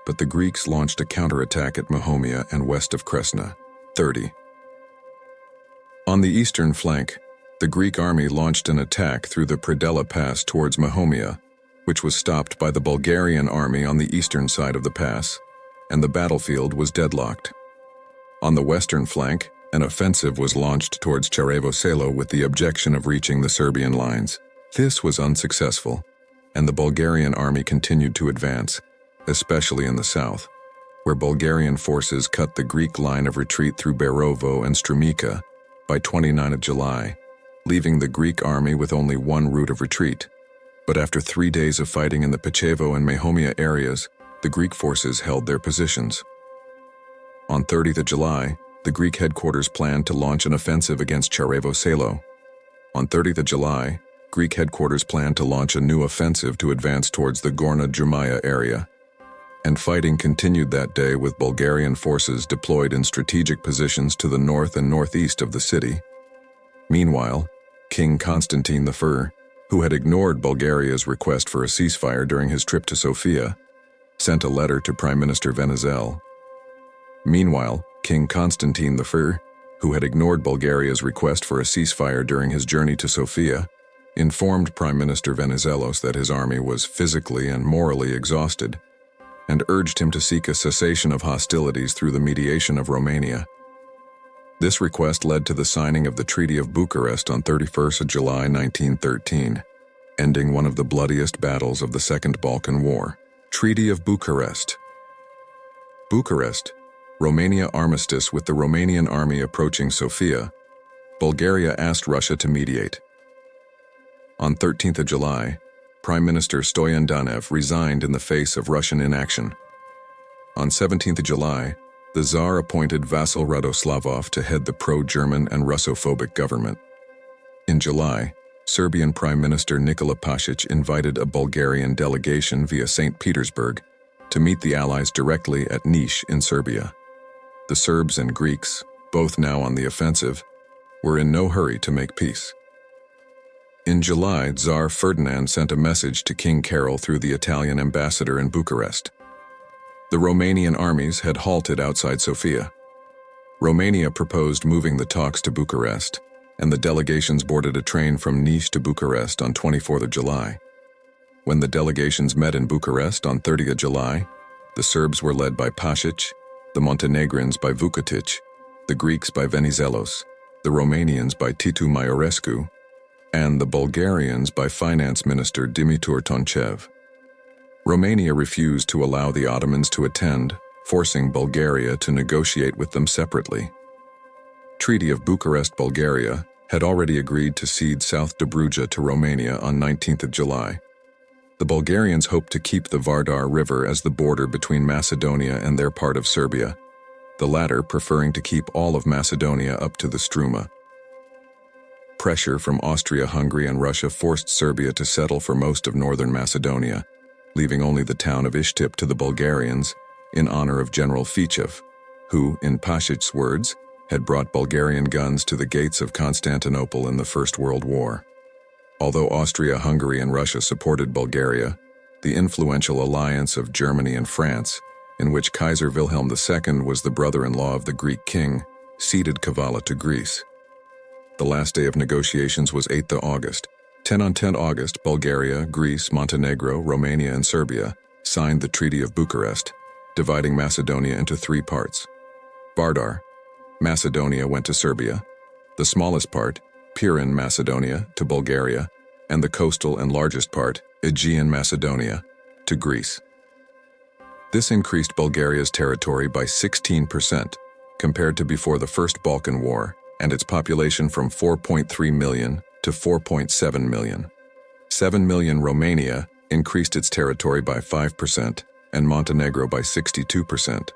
but the Greeks launched a counterattack at Mahomia and west of Kresna, 30. On the eastern flank, the Greek army launched an attack through the Predella Pass towards Mahomia, which was stopped by the Bulgarian army on the eastern side of the pass, and the battlefield was deadlocked. On the western flank, an offensive was launched towards Cherevo Selo with the objection of reaching the Serbian lines. This was unsuccessful, and the Bulgarian army continued to advance, especially in the south. where Bulgarian forces cut the Greek line of retreat through Berovo and Strumica by 29 of July, leaving the Greek army with only one route of retreat. But after 3 days of fighting in the Pechevo and Mahomia areas, the Greek forces held their positions. On 30th of July, the Greek headquarters planned to launch an offensive against Charaevo Selo. On 30th of July, Greek headquarters planned to launch a new offensive to advance towards the Gorna Jeremia area. And fighting continued that day with Bulgarian forces deployed in strategic positions to the north and northeast of the city. Meanwhile, King Constantine I, who had ignored Bulgaria's request for a ceasefire during his trip to Sofia, sent a letter to Prime Minister Venizel. Meanwhile, King Constantine I, who had ignored Bulgaria's request for a ceasefire during his journey to Sofia, informed Prime Minister Venizelos that his army was physically and morally exhausted, and urged him to seek a cessation of hostilities through the mediation of Romania. This request led to the signing of the Treaty of Bucharest on 31st of July 1913, ending one of the bloodiest battles of the Second Balkan War. Treaty of Bucharest. Bucharest, Romania armistice with the Romanian army approaching Sofia. Bulgaria asked Russia to mediate. On 13th of July, Prime Minister Stoyan Danev resigned in the face of Russian inaction. On 17th of July, the Tsar appointed Vasil Radoslavov to head the pro-German and Russophobic government. In July, Serbian Prime Minister Nikola Pasic invited a Bulgarian delegation via St. Petersburg to meet the Allies directly at Niš in Serbia. The Serbs and Greeks, both now on the offensive, were in no hurry to make peace. In July, Tsar Ferdinand sent a message to King Carol through the Italian ambassador in Bucharest. The Romanian armies had halted outside Sofia. Romania proposed moving the talks to Bucharest, and the delegations boarded a train from Niš to Bucharest on 24th of July. When the delegations met in Bucharest on 30th of July, the Serbs were led by Pasic, the Montenegrins by Vukotic, the Greeks by Venizelos, the Romanians by Titu Maiorescu, and the Bulgarians by Finance Minister Dimitur Tonchev. Romania refused to allow the Ottomans to attend, forcing Bulgaria to negotiate with them separately. Treaty of Bucharest, Bulgaria had already agreed to cede South Dobruja to Romania on 19th of July. The Bulgarians hoped to keep the Vardar River as the border between Macedonia and their part of Serbia, the latter preferring to keep all of Macedonia up to the Struma. Pressure from Austria-Hungary and Russia forced Serbia to settle for most of northern Macedonia, leaving only the town of Ishtip to the Bulgarians in honor of General Fichev, who, in Pasic's words, had brought Bulgarian guns to the gates of Constantinople in the First World War. Although Austria-Hungary and Russia supported Bulgaria, the influential alliance of Germany and France, in which Kaiser Wilhelm II was the brother-in-law of the Greek king, ceded Kavala to Greece. The last day of negotiations was 8th of August. 10 August, Bulgaria, Greece, Montenegro, Romania, and Serbia signed the Treaty of Bucharest, dividing Macedonia into 3 parts. Vardar, Macedonia, went to Serbia. The smallest part, Pirin Macedonia, to Bulgaria, and the coastal and largest part, Aegean Macedonia, to Greece. This increased Bulgaria's territory by 16% compared to before the First Balkan War, and its population from 4.3 million to 4.7 million. 7 million Romania increased its territory by 5%, and Montenegro by 62%.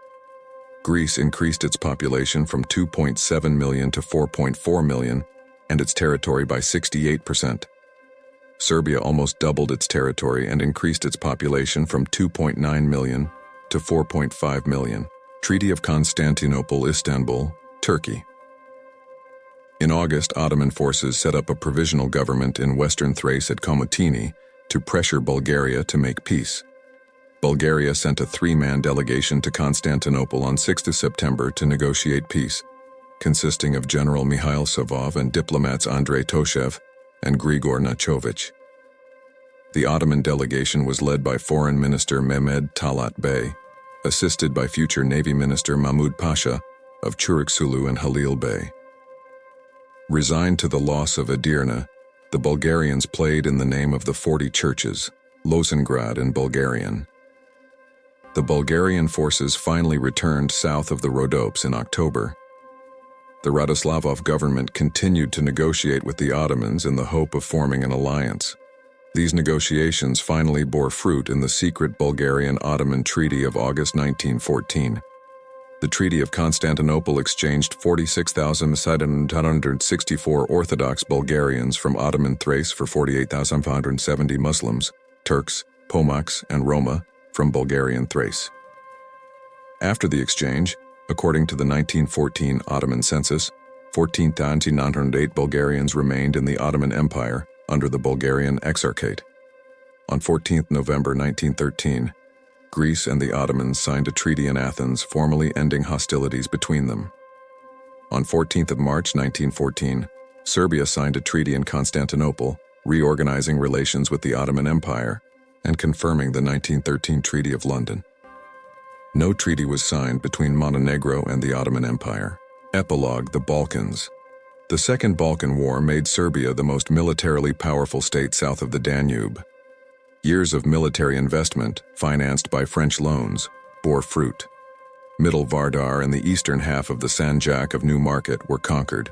Greece increased its population from 2.7 million to 4.4 million, and its territory by 68%. Serbia almost doubled its territory and increased its population from 2.9 million to 4.5 million. Treaty of Constantinople, Istanbul, Turkey. In August, Ottoman forces set up a provisional government in western Thrace at Komotini to pressure Bulgaria to make peace. Bulgaria sent a 3-man delegation to Constantinople on 6th of September to negotiate peace, consisting of General Mikhail Savov and diplomats Andrei Toshev and Grigor Nachovich. The Ottoman delegation was led by Foreign Minister Mehmed Talat Bey, assisted by future Navy Minister Mahmud Pasha of Churiksulu and Halil Bey. Resigned to the loss of Edirne, the Bulgarians played in the name of the 40 churches, Lozengrad in Bulgarian. the Bulgarian forces finally returned south of the Rhodopes in October. The Radoslavov government continued to negotiate with the Ottomans in the hope of forming an alliance. These negotiations finally bore fruit in the secret Bulgarian-Ottoman Treaty of August 1914. The Treaty of Constantinople exchanged 46,764 Orthodox Bulgarians from Ottoman Thrace for 48,570 Muslims, Turks, Pomaks, and Roma from Bulgarian Thrace. After the exchange, according to the 1914 Ottoman census, 14,908 Bulgarians remained in the Ottoman Empire under the Bulgarian Exarchate. On 14 November 1913, Greece and the Ottomans signed a treaty in Athens, formally ending hostilities between them. On 14 March 1914, Serbia signed a treaty in Constantinople, reorganizing relations with the Ottoman Empire and confirming the 1913 Treaty of London. No treaty was signed between Montenegro and the Ottoman Empire. Epilogue: the Balkans. The Second Balkan War made Serbia the most militarily powerful state south of the Danube. Years of military investment, financed by French loans, bore fruit. Middle Vardar and the eastern half of the Sanjak of New Market were conquered.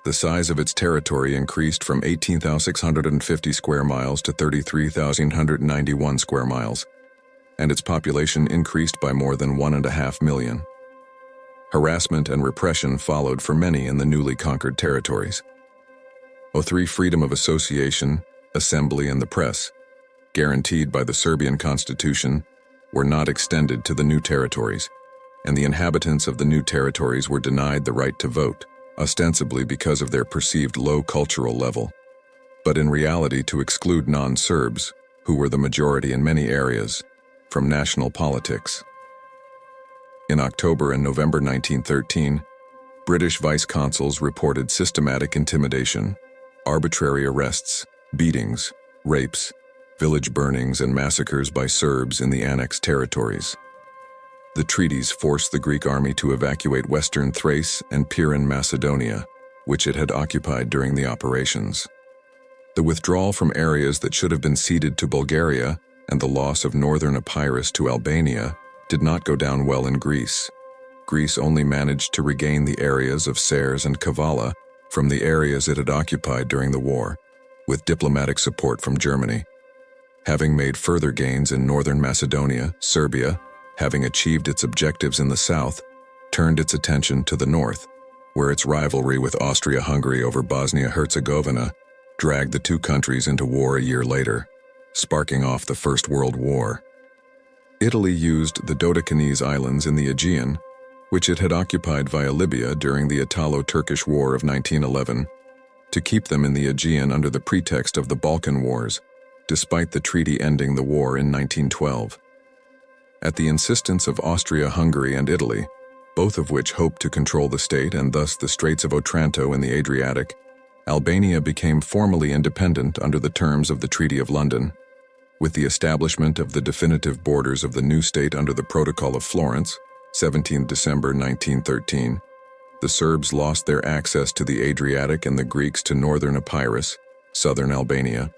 The size of its territory increased from 18,650 square miles to 33,191 square miles, and its population increased by more than 1.5 million. Harassment and repression followed for many in the newly conquered territories. 3. Freedom of association, assembly, and the press, guaranteed by the Serbian constitution, were not extended to the new territories, and the inhabitants of the new territories were denied the right to vote, ostensibly because of their perceived low cultural level, but in reality to exclude non-Serbs, who were the majority in many areas, from national politics. In October and November 1913, British vice-consuls reported systematic intimidation, arbitrary arrests, beatings, rapes, village burnings, and massacres by Serbs in the annexed territories. The treaties forced the Greek army to evacuate western Thrace and Pirin Macedonia, which it had occupied during the operations. The withdrawal from areas that should have been ceded to Bulgaria and the loss of northern Epirus to Albania did not go down well in Greece. Greece only managed to regain the areas of Sers and Kavala from the areas it had occupied during the war, with diplomatic support from Germany. Having made further gains in northern Macedonia, Serbia, having achieved its objectives in the south, turned its attention to the north, where its rivalry with Austria-Hungary over Bosnia-Herzegovina dragged the two countries into war a year later, sparking off the First World War. Italy used the Dodecanese Islands in the Aegean, which it had occupied via Libya during the Italo-Turkish War of 1911, to keep them in the Aegean under the pretext of the Balkan Wars, despite the treaty ending the war in 1912. At the insistence of Austria-Hungary and Italy, both of which hoped to control the state and thus the Straits of Otranto in the Adriatic, Albania became formally independent under the terms of the Treaty of London. With the establishment of the definitive borders of the new state under the Protocol of Florence, 17 December 1913, the Serbs lost their access to the Adriatic and the Greeks to northern Epirus, southern Albania.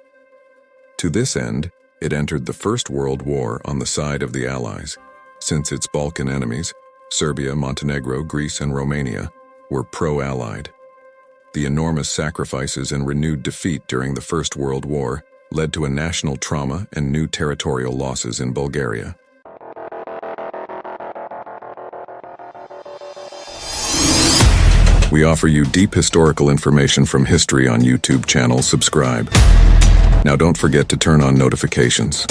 To this end, it entered the First World War on the side of the Allies, since its Balkan enemies, Serbia, Montenegro, Greece, and Romania, were pro-Allied. The enormous sacrifices and renewed defeat during the First World War led to a national trauma and new territorial losses in Bulgaria. We offer you deep historical information from history on YouTube channel. Subscribe. Now don't forget to turn on notifications.